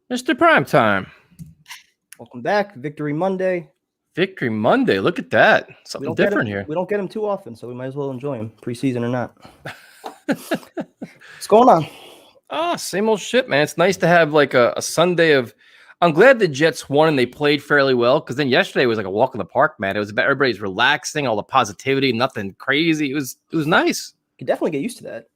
Mr. Primetime. Welcome back. Victory Monday. Victory Monday. Look at that. Something different here. We don't get them too often, so we might as well enjoy them, preseason or not. What's going on? Same old shit, man. It's nice to have like a Sunday of. I'm glad the Jets won and they played fairly well, because then yesterday was like a walk in the park, man. It was about everybody's relaxing, all the positivity, nothing crazy. It was nice. You definitely get used to that.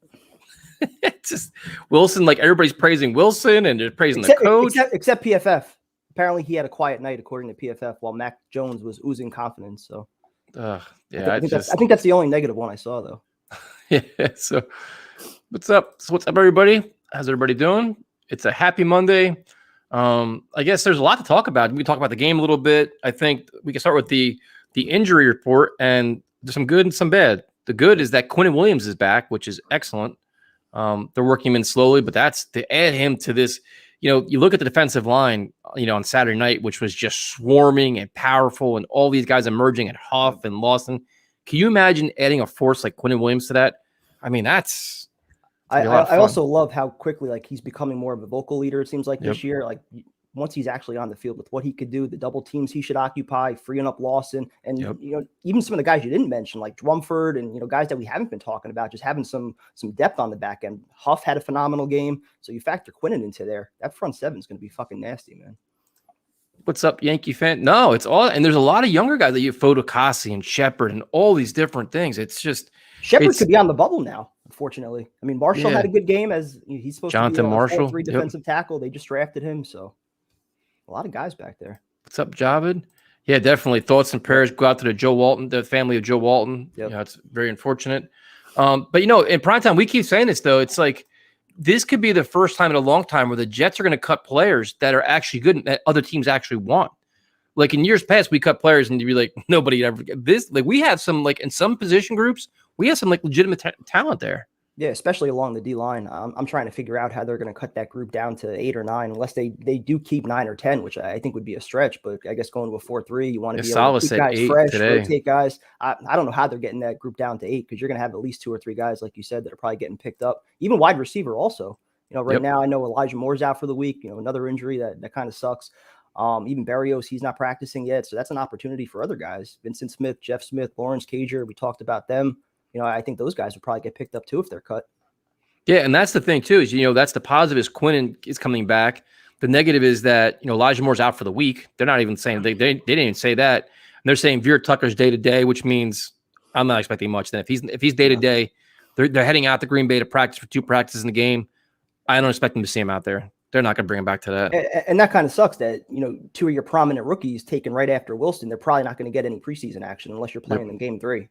It's just Wilson, like everybody's praising Wilson and they're praising the coach. Except PFF. Apparently he had a quiet night, according to PFF, while Mac Jones was oozing confidence. So yeah, I think that's the only negative one I saw, though. Yeah. So what's up? Everybody? How's everybody doing? It's a happy Monday. I guess there's a lot to talk about. We can talk about the game a little bit. I think we can start with the injury report, and there's some good and some bad. The good is that Quinn Williams is back, which is excellent. They're working him in slowly, but that's to add him to this. You know, you look at the defensive line, on Saturday night, which was just swarming and powerful, and all these guys emerging at Huff and Lawson. Can you imagine adding a force like Quinn Williams to that? I mean, that's. I also love how quickly he's becoming more of a vocal leader. It seems like this year, once he's actually on the field with what he could do, the double teams he should occupy, freeing up Lawson, and even some of the guys you didn't mention, like Drumford and guys that we haven't been talking about, just having some depth on the back end. Huff had a phenomenal game, so you factor Quinn into there. That front seven is going to be fucking nasty, man. What's up, Yankee fan? No, it's all, and there's a lot of younger guys that you have Fotokasi and Shepard and all these different things. It's just Shepard could be on the bubble now. Unfortunately, I mean, Marshall had a good game, as he's supposed to be a Marshall, 4-3 defensive tackle. They just drafted him, so a lot of guys back there. What's up, Javid? Yeah, definitely. Thoughts and prayers go out to the family of Joe Walton. Yep. It's very unfortunate. But in primetime, we keep saying this though. It's like this could be the first time in a long time where the Jets are going to cut players that are actually good and that other teams actually want. Like in years past, we cut players and you'd be like, nobody ever this. Like we have some in some position groups, we have some legitimate talent there. Yeah, especially along the D line. I'm trying to figure out how they're going to cut that group down to 8 or 9, unless they do keep 9 or 10, which I think would be a stretch. But I guess going to a 4-3, you want to be able to keep guys fresh, rotate guys. I don't know how they're getting that group down to 8, because you're going to have at least 2 or 3 guys, like you said, that are probably getting picked up. Even wide receiver also. Right now I know Elijah Moore's out for the week. Another injury that kind of sucks. Even Berrios, he's not practicing yet, so that's an opportunity for other guys. Vincent Smith, Jeff Smith, Lawrence Cager. We talked about them. I think those guys would probably get picked up too if they're cut. Yeah, and that's the thing too, is that's the positive is Quinn is coming back. The negative is that Elijah Moore's out for the week. They're not even saying they didn't even say that. And they're saying Veer Tucker's day to day, which means I'm not expecting much. Then if he's day to day, they're heading out to Green Bay to practice for 2 practices in the game. I don't expect them to see him out there. They're not going to bring him back to that. And that kind of sucks that 2 of your prominent rookies taken right after Wilson. They're probably not going to get any preseason action unless you're playing in game 3.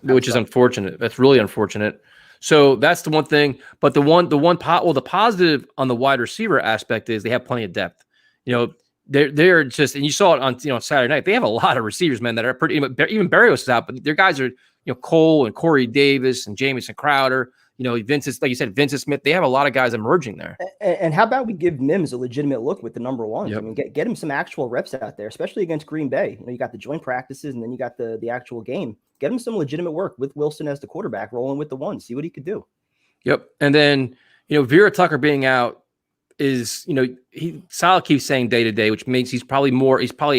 Which is unfortunate. That's really unfortunate. So that's the one thing. But the positive on the wide receiver aspect is they have plenty of depth. They're just, and you saw it on Saturday night. They have a lot of receivers, man, that are pretty. Even Berrios is out, but their guys are Cole and Corey Davis and Jamison Crowder. Vincent, like you said, Vincent Smith. They have a lot of guys emerging there. And how about we give Mims a legitimate look with the number 1? Yep. I mean, get him some actual reps out there, especially against Green Bay. You got the joint practices, and then you got the actual game. Get him some legitimate work with Wilson as the quarterback, rolling with the 1. See what he could do. Yep. And then Vera Tucker being out is Sal keeps saying day to day, which means he's probably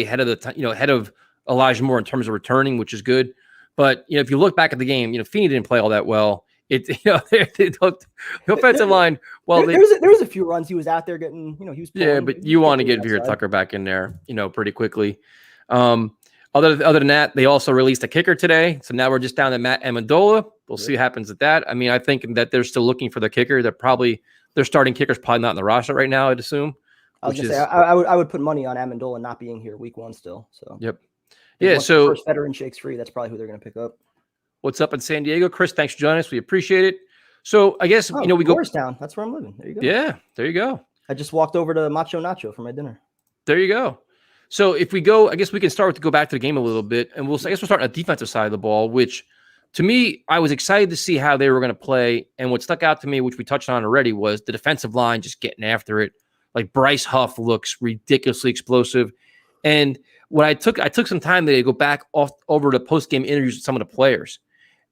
ahead of ahead of Elijah Moore in terms of returning, which is good. But if you look back at the game, Feeney didn't play all that well. The offensive line. Well, there was a few runs he was out there getting. He was. Yeah, but you want to get Vera Tucker back in there, pretty quickly. Other than that, they also released a kicker today, so now we're just down to Matt Mcdougall. We'll see what happens with that. I mean, I think that they're still looking for the kicker. Their starting kicker's probably not in the roster right now, I'd assume. I was going to say I would put money on Amendola not being here week 1 still. So yep. Yeah. So first veteran shakes free. That's probably who they're going to pick up. What's up in San Diego, Chris? Thanks for joining us. We appreciate it. So I guess we go Morristown. That's where I'm living. There you go. Yeah, there you go. I just walked over to Macho Nacho for my dinner. There you go. So if we go, I guess we can start to go back to the game a little bit, and I guess we'll start on the defensive side of the ball, which to me, I was excited to see how they were going to play. And what stuck out to me, which we touched on already, was the defensive line just getting after it. Like Bryce Huff looks ridiculously explosive. And what I took some time today to go back over the post-game interviews with some of the players.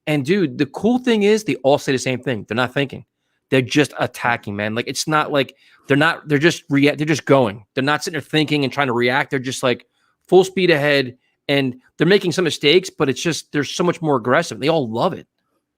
And dude, the cool thing is they all say the same thing. They're not thinking. they're just attacking, man. Like, it's not like they're just going. They're not sitting there thinking and trying to react. They're just like full speed ahead, and they're making some mistakes, but it's just, they're so much more aggressive. They all love it.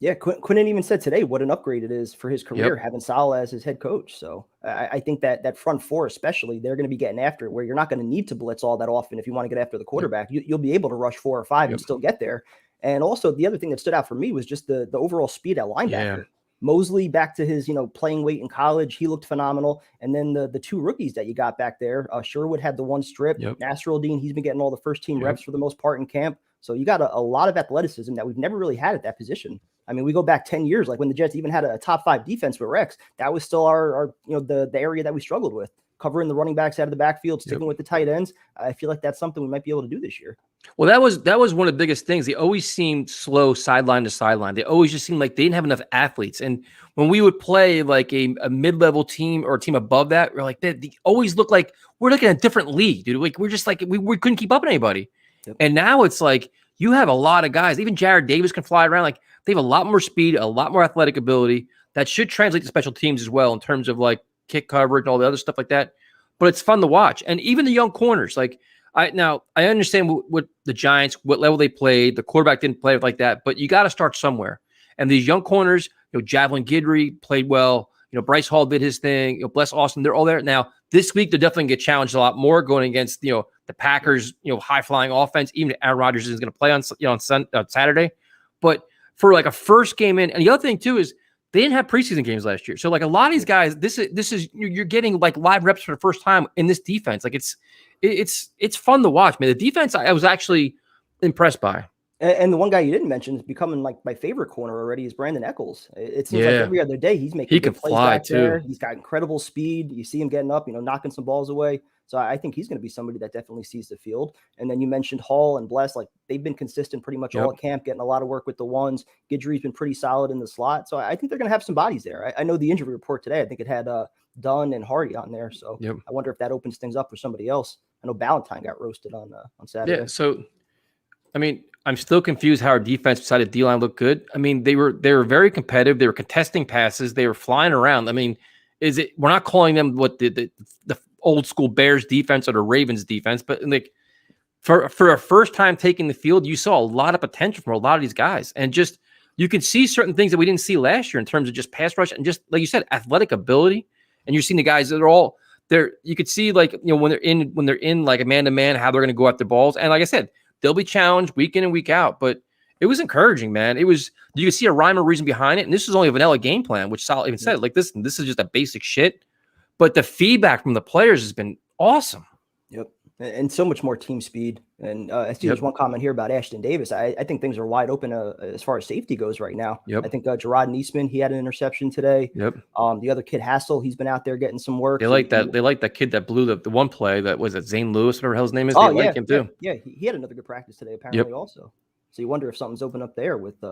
Yeah, Quinn even said today what an upgrade it is for his career, having Saleh as his head coach. So I think that front four, especially, they're going to be getting after it, where you're not going to need to blitz all that often if you want to get after the quarterback. You'll be able to rush 4 or 5 and still get there. And also, the other thing that stood out for me was just the overall speed at linebacker. Yeah. Mosley, back to his, playing weight in college, he looked phenomenal. And then the 2 rookies that you got back there, Sherwood had the 1 strip. Nasruddin, he's been getting all the first-team reps for the most part in camp. So you got a lot of athleticism that we've never really had at that position. I mean, we go back 10 years, like when the Jets even had a top 5 defense with Rex. That was still our the area that we struggled with, covering the running backs out of the backfield, sticking with the tight ends. I feel like that's something we might be able to do this year. Well, that was one of the biggest things. They always seemed slow sideline to sideline. They always just seemed like they didn't have enough athletes. And when we would play like a mid-level team or a team above that, we're like, they always look like we're looking at a different league, dude. Like, we're just like, we couldn't keep up with anybody. And now it's like, you have a lot of guys. Even Jared Davis can fly around. Like, they have a lot more speed, a lot more athletic ability. That should translate to special teams as well in terms of like kick coverage and all the other stuff like that. But it's fun to watch. And even the young corners, like, I understand what the Giants, what level they played. The quarterback didn't play like that, but you got to start somewhere. And these young corners, Javelin Guidry played well. Bryce Hall did his thing. Bless Austin, they're all there. Now, this week, they're definitely going to get challenged a lot more going against, the Packers, high-flying offense. Even Aaron Rodgers is going to play on Saturday. But for like a first game in, and the other thing too is they didn't have preseason games last year. So like a lot of these guys, this is you're getting like live reps for the first time in this defense. Like it's fun to watch, man. The defense I was actually impressed by. And the one guy you didn't mention is becoming like my favorite corner already is Brandon Eccles. It seems like every other day he's making good plays back there. He's got incredible speed. You see him getting up, knocking some balls away. So I think he's going to be somebody that definitely sees the field. And then you mentioned Hall and Bless, like they've been consistent pretty much all camp, getting a lot of work with the ones. Guidry's been pretty solid in the slot. So I think they're going to have some bodies there. I know the injury report today, I think it had Dunn and Hardy on there. So I wonder if that opens things up for somebody else. I know Ballantyne got roasted on Saturday. Yeah, so, I mean, I'm still confused how our defense beside the D-line looked good. I mean, they were very competitive. They were contesting passes. They were flying around. I mean, we're not calling them what the old school Bears defense or the Ravens defense, but like for a first time taking the field, you saw a lot of potential from a lot of these guys. And just, you can see certain things that we didn't see last year in terms of just pass rush and just, like you said, athletic ability. And you're seeing the guys that are all there. You could see like, when they're in like a man-to-man, how they're going to go after balls. And like I said, they'll be challenged week in and week out, but it was encouraging, man. You can see a rhyme or reason behind it. And this is only a vanilla game plan, which Sal even said, like, this is just a basic shit. But the feedback from the players has been awesome. Yep. And so much more team speed. And I see there's one comment here about Ashton Davis. I think things are wide open as far as safety goes right now. I think Gerard Niesman, he had an interception today. The other kid, Hassel, he's been out there getting some work. They like that kid that blew the one play that was it Zane Lewis, whatever the hell his name is. They like him too. Yeah, he had another good practice today apparently also. So you wonder if something's open up there with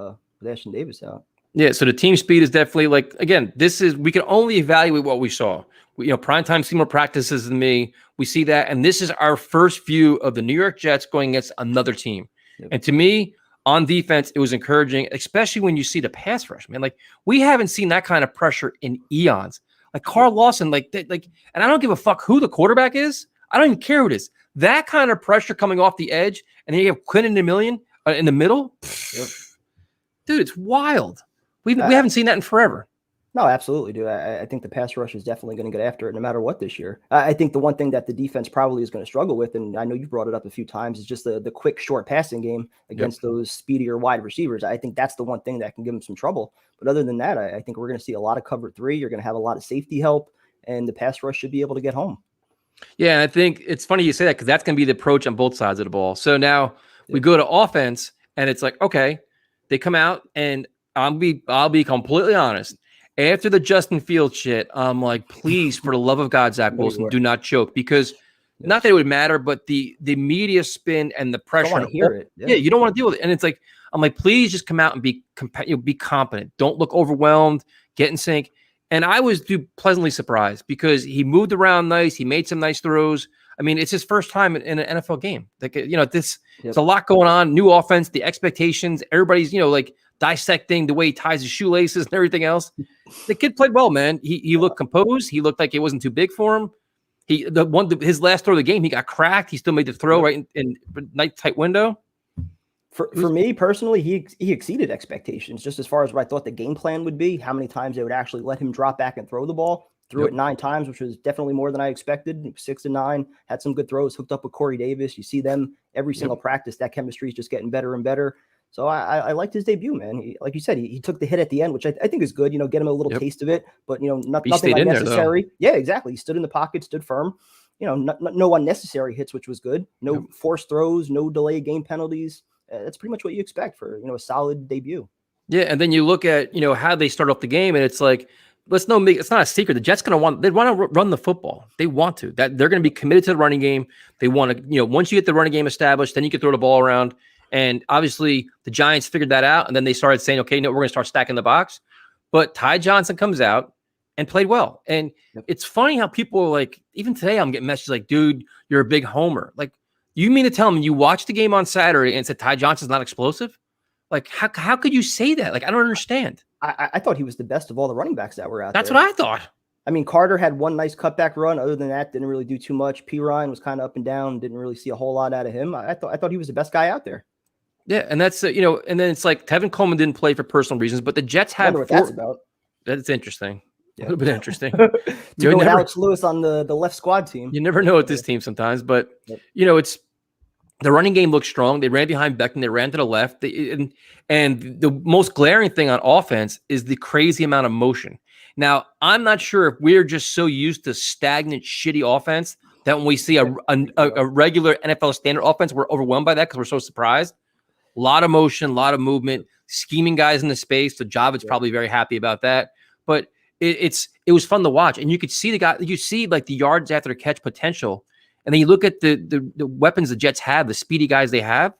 Ashton Davis out. Yeah, so the team speed is definitely like, again, we can only evaluate what we saw. Primetime see more practices than me. We see that, and this is our first view of the New York Jets going against another team. And to me, on defense, it was encouraging, especially when you see the pass rush, man. Like, we haven't seen that kind of pressure in eons. Like Carl Lawson, and I don't give a fuck who the quarterback is. I don't even care who it is. That kind of pressure coming off the edge, and then you have Quinn in the middle. Dude, it's wild. We haven't seen that in forever. No, absolutely, dude. I think the pass rush is definitely going to get after it no matter what this year. I think the one thing that the defense probably is going to struggle with, and I know you brought it up a few times, is just the quick, short passing game against those speedier wide receivers. I think that's the one thing that can give them some trouble. But other than that, I think we're going to see a lot of cover 3. You're going to have a lot of safety help, and the pass rush should be able to get home. Yeah, and I think it's funny you say that because that's going to be the approach on both sides of the ball. So now we go to offense, and it's like, okay, they come out, and I'll be completely honest. After the Justin Fields shit, I'm like, please, for the love of God, Zach Wilson, do not choke. Because not that it would matter, but the media spin and the pressure. Don't want to hear it. Yeah, you don't want to deal with it. And it's like, I'm like, please just come out and be competent. Don't look overwhelmed. Get in sync. And I was pleasantly surprised because he moved around nice. He made some nice throws. I mean, it's his first time in an NFL game. Like, it's a lot going on. New offense, the expectations. Everybody's, dissecting the way he ties his shoelaces and everything else. The kid played well, man. He looked composed. He looked like it wasn't too big for him. His last throw of the game, he got cracked. He still made the throw right in night tight window. For me personally, he exceeded expectations just as far as what I thought the game plan would be, how many times they would actually let him drop back and throw the ball. Threw it 9 times, which was definitely more than I expected. 6 and 9, had some good throws, hooked up with Corey Davis. You see them every single practice. That chemistry is just getting better and better. So I liked his debut, man. Like you said, he took the hit at the end, which I think is good. Get him a little taste of it, but nothing unnecessary. Yeah, exactly. He stood in the pocket, stood firm. No unnecessary hits, which was good. No forced throws, no delayed game penalties. That's pretty much what you expect for a solid debut. Yeah, and then you look at how they start off the game, and it's like, it's not a secret. The Jets they want to run the football. They want to. That they're going to be committed to the running game. They want to, once you get the running game established, then you can throw the ball around. And obviously the Giants figured that out, and then they started saying, okay, no, we're going to start stacking the box. But Ty Johnson comes out and played well. And it's funny how people are like, even today I'm getting messages like, dude, you're a big homer. Like, you mean to tell me you watched the game on Saturday and said Ty Johnson's not explosive? Like, how could you say that? Like, I don't understand. I thought he was the best of all the running backs that were out there. That's what I thought. I mean, Carter had one nice cutback run. Other than that, didn't really do too much. P. Ryan was kind of up and down. Didn't really see a whole lot out of him. I thought he was the best guy out there. Yeah, and that's and then it's like Tevin Coleman didn't play for personal reasons, but the Jets have. I wonder what that's about. That's interesting. A little bit interesting. Alex Lewis on the left squad team. You never know with this team sometimes, but it's. The running game looked strong. They ran behind Beckham. They ran to the left. And the most glaring thing on offense is the crazy amount of motion. Now, I'm not sure if we're just so used to stagnant, shitty offense that when we see a regular NFL standard offense, we're overwhelmed by that because we're so surprised. A lot of motion, a lot of movement, scheming guys in the space. So Javid's probably very happy about that. But it was fun to watch. And you could see you see like the yards after the catch potential. And then you look at the weapons the Jets have, the speedy guys they have,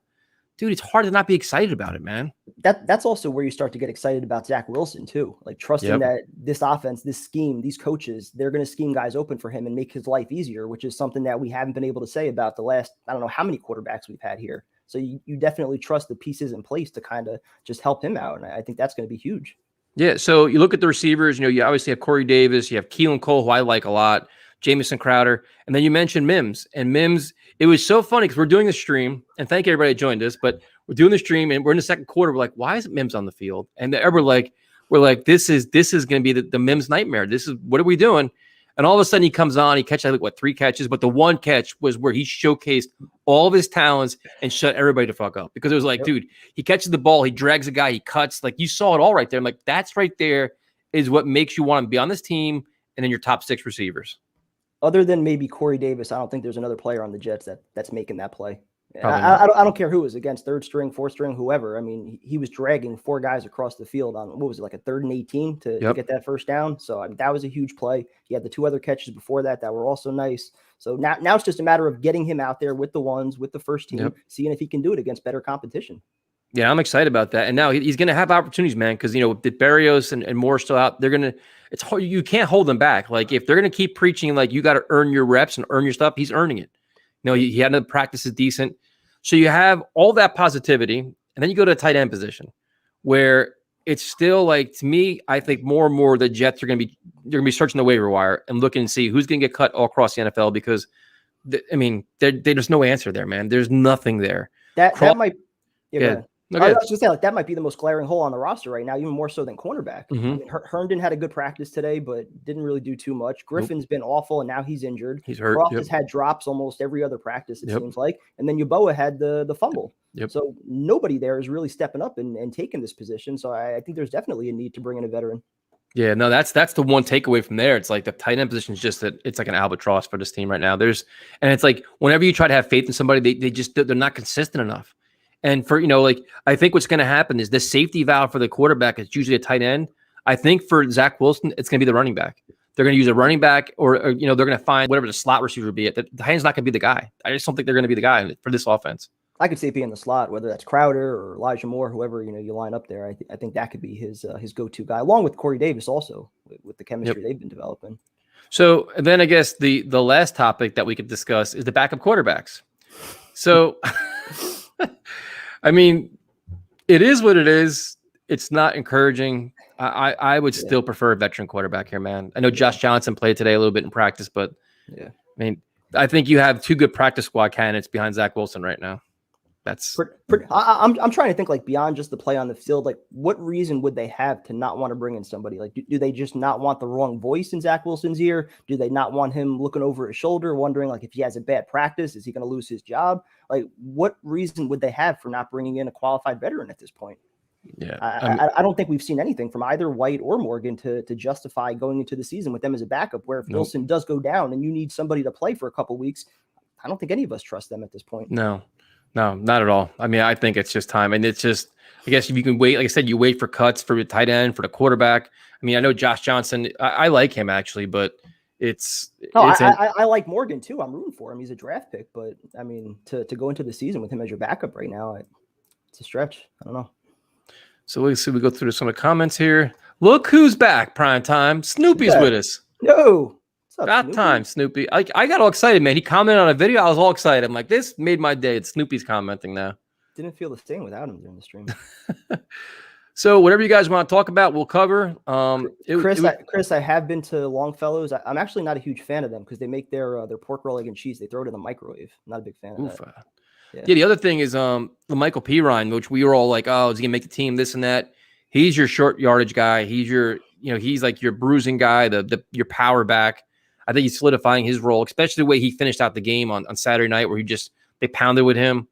dude, it's hard to not be excited about it, man. That's also where you start to get excited about Zach Wilson too. Like trusting that this offense, this scheme, these coaches, they're going to scheme guys open for him and make his life easier, which is something that we haven't been able to say about the last, I don't know how many quarterbacks we've had here. So you definitely trust the pieces in place to kind of just help him out. And I think that's going to be huge. Yeah. So you look at the receivers, you obviously have Corey Davis, you have Keelan Cole, who I like a lot. Jamison Crowder, and then you mentioned Mims. And Mims, it was so funny because we're doing the stream, and thank you everybody that joined us, but we're doing the stream and we're in the second quarter. We're like, why isn't Mims on the field? And we're like, this is going to be the Mims nightmare. This is, what are we doing? And all of a sudden he comes on, he catches, 3 catches, but the one catch was where he showcased all of his talents and shut everybody the fuck up because it was like, dude, he catches the ball, he drags a guy, he cuts, like you saw it all right there. I'm like, that's right there is what makes you want to be on this team and then your top 6 receivers. Other than maybe Corey Davis, I don't think there's another player on the Jets that's making that play. I don't care who it was against, 3rd string, 4th string, whoever. I mean, he was dragging 4 guys across the field on, what was it, like a 3rd and 18 to get that first down. So that was a huge play. He had the 2 other catches before that were also nice. So now it's just a matter of getting him out there with the ones, with the first team, seeing if he can do it against better competition. Yeah, I'm excited about that. And now he's going to have opportunities, man, because, with Barrios and Moore still out, they're going to – it's hard. You can't hold them back. Like, if they're going to keep preaching, like, you got to earn your reps and earn your stuff, he's earning it. He had another practice is decent. So you have all that positivity, and then you go to a tight end position where it's still like, to me, I think more and more the Jets are going to be searching the waiver wire and looking and see who's going to get cut all across the NFL because, there's no answer there, man. There's nothing there. That might – yeah. Okay. I was just saying, that might be the most glaring hole on the roster right now, even more so than cornerback. Mm-hmm. I mean, Herndon had a good practice today, but didn't really do too much. Griffin's been awful, and now he's injured. He's hurt. Croft has had drops almost every other practice, it seems like. And then Yeboah had the fumble. So nobody there is really stepping up and taking this position. So I think there's definitely a need to bring in a veteran. Yeah, no, that's the one takeaway from there. It's like the tight end position is just that it's like an albatross for this team right now. And it's like whenever you try to have faith in somebody, they're not consistent enough. And for, I think what's going to happen is the safety valve for the quarterback is usually a tight end. I think for Zach Wilson, it's going to be the running back. They're going to use a running back or they're going to find whatever the slot receiver would be. The tight end's not going to be the guy. I just don't think they're going to be the guy for this offense. I could see it being the slot, whether that's Crowder or Elijah Moore, whoever, you line up there. I think that could be his go-to guy, along with Corey Davis also with the chemistry they've been developing. So then I guess the last topic that we could discuss is the backup quarterbacks. So, I mean, it is what it is. it's not encouraging. I would still prefer a veteran quarterback here, man. I know Josh Johnson played today a little bit in practice, but I mean, I think you have 2 good practice squad candidates behind Zach Wilson right now. That's I'm trying to think like beyond just the play on the field. Like, what reason would they have to not want to bring in somebody? Like, do they just not want the wrong voice in Zach Wilson's ear? Do they not want him looking over his shoulder, wondering like if he has a bad practice, is he going to lose his job? Like, what reason would they have for not bringing in a qualified veteran at this point? Yeah, I don't think we've seen anything from either White or Morgan to justify going into the season with them as a backup. Where if Wilson does go down and you need somebody to play for a couple weeks, I don't think any of us trust them at this point. No, not at all. I mean, I think it's just time. And it's just, I guess if you can wait, like I said, you wait for cuts for the tight end, for the quarterback. I mean, I know Josh Johnson, I like him actually, but I like Morgan too. I'm rooting for him. He's a draft pick, but I mean, to go into the season with him as your backup right now, it's a stretch. I don't know. So let's see. We go through some of the comments here. Look who's back, prime time. Snoopy's with us. Yo. Got time, Snoopy. I got all excited, man. He commented on a video. I was all excited. I'm like, this made my day. It's Snoopy's commenting now. Didn't feel the same without him during the stream. So whatever you guys want to talk about, we'll cover. Chris, I have been to Longfellow's. I'm actually not a huge fan of them because they make their pork roll, egg, and cheese. They throw it in the microwave. I'm not a big fan of that. Yeah, the other thing is the Michael Pirine, which we were all like, oh, is he gonna make the team? This and that. He's your short yardage guy. He's your, he's like your bruising guy, your power back. I think he's solidifying his role, especially the way he finished out the game on Saturday night, where they pounded with him.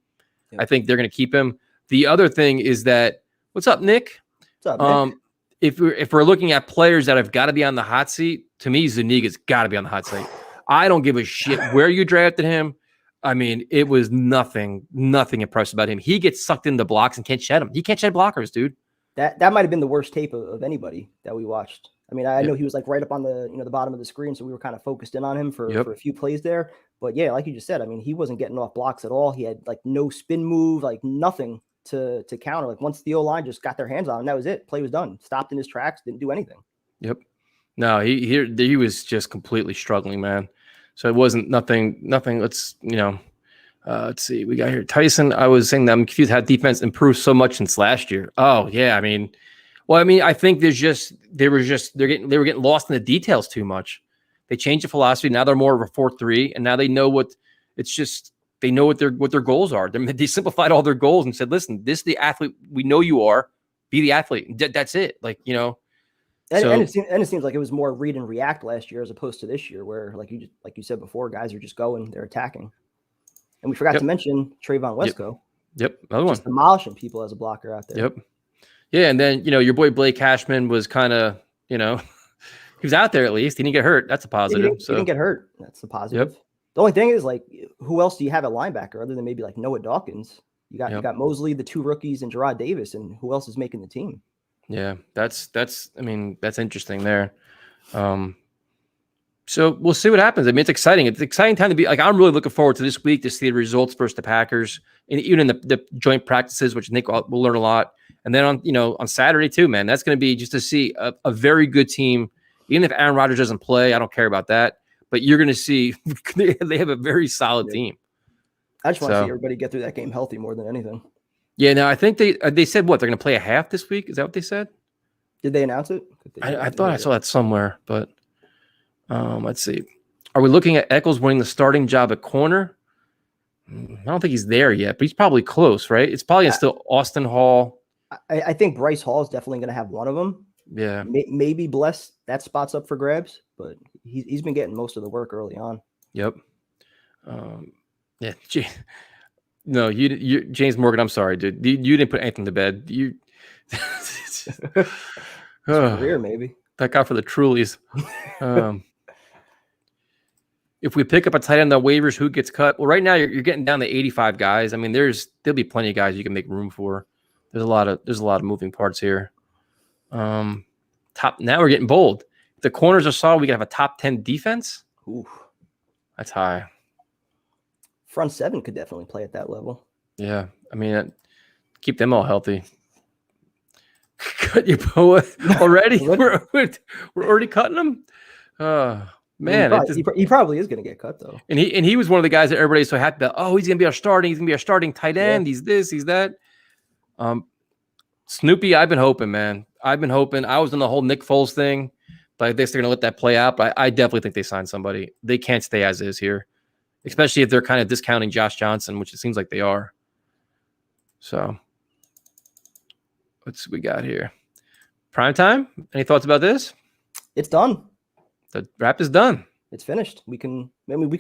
Yeah. I think they're going to keep him. The other thing is that, what's up, Nick? What's up, Nick? If we're looking at players that have got to be on the hot seat, to me, Zuniga's got to be on the hot seat. I don't give a shit where you drafted him. I mean, it was nothing impressive about him. He gets sucked into blocks and can't shed them. He can't shed blockers, dude. That might have been the worst tape of anybody that we watched. I mean, I know he was like right up on the the bottom of the screen, so we were kind of focused in on him for a few plays there. But yeah, like you just said, I mean, he wasn't getting off blocks at all. He had like no spin move, like nothing to counter. Like once the O-line just got their hands on him, that was it. Play was done. Stopped in his tracks, didn't do anything. Yep. No, he was just completely struggling, man. So it wasn't nothing. Let's let's see. We got here Tyson. I was saying that I'm confused how defense improved so much since last year. Oh yeah, I mean. Well, I mean, I think they were getting lost in the details too much. They changed the philosophy. Now they're more of a 4-3, and now they know they know what their goals are. They simplified all their goals and said, "Listen, this is the athlete we know you are. Be the athlete. That's it." Like And it seems like it was more read and react last year as opposed to this year, where like you said before, guys are just going, they're attacking. And we forgot to mention Trayvon Wesco. Yep, another one. Just demolishing people as a blocker out there. Yep. Yeah, and then your boy Blake Cashman was kind of he was out there at least. He didn't get hurt. That's a positive. He didn't get hurt. That's a positive. Yep. The only thing is, like, who else do you have at linebacker other than maybe like Noah Dawkins? You got Mosley, the 2 rookies, and Gerard Davis, and who else is making the team? Yeah, that's interesting there. So we'll see what happens. I mean, it's exciting. It's an exciting time to be like. I'm really looking forward to this week to see the results versus the Packers, and even in the joint practices, which I think we'll learn a lot. And then on Saturday too, man, that's going to be just to see a very good team. Even if Aaron Rodgers doesn't play, I don't care about that. But you're going to see they have a very solid team. I just want to see everybody get through that game healthy more than anything. Yeah, no, I think they said what they're going to play a half this week. Is that what they said? Did they announce it? I thought I saw that somewhere, but let's see. Are we looking at Eccles winning the starting job at corner? I don't think he's there yet, but he's probably close, right? It's probably still Austin Hall. I think Bryce Hall is definitely going to have one of them. Yeah. Maybe Bless, that spot's up for grabs, but he's been getting most of the work early on. Yep. Yeah. No, you James Morgan, I'm sorry, dude. You didn't put anything to bed. You career, maybe. That guy for the Trulies. If we pick up a tight end on waivers, who gets cut? Well, right now you're getting down to 85 guys. I mean, there'll be plenty of guys you can make room for. There's a lot of moving parts here. Now we're getting bold. If the corners are solid, we can have a top 10 defense. Ooh, that's high. Front 7 could definitely play at that level. Yeah, I mean, keep them all healthy. Cut your poet already? we're already cutting them. Man, he probably is going to get cut though. And he was one of the guys that everybody's so happy about. Oh, he's going to be our starting. He's going to be our starting tight end. Yeah. He's this. He's that. Snoopy, I've been hoping, man. I've been hoping. I was in the whole Nick Foles thing, but I guess they're going to let that play out. But I definitely think they signed somebody. They can't stay as is here, especially if they're kind of discounting Josh Johnson, which it seems like they are. So, what's we got here? Prime time? Any thoughts about this? It's done. The wrap is done. It's finished. We can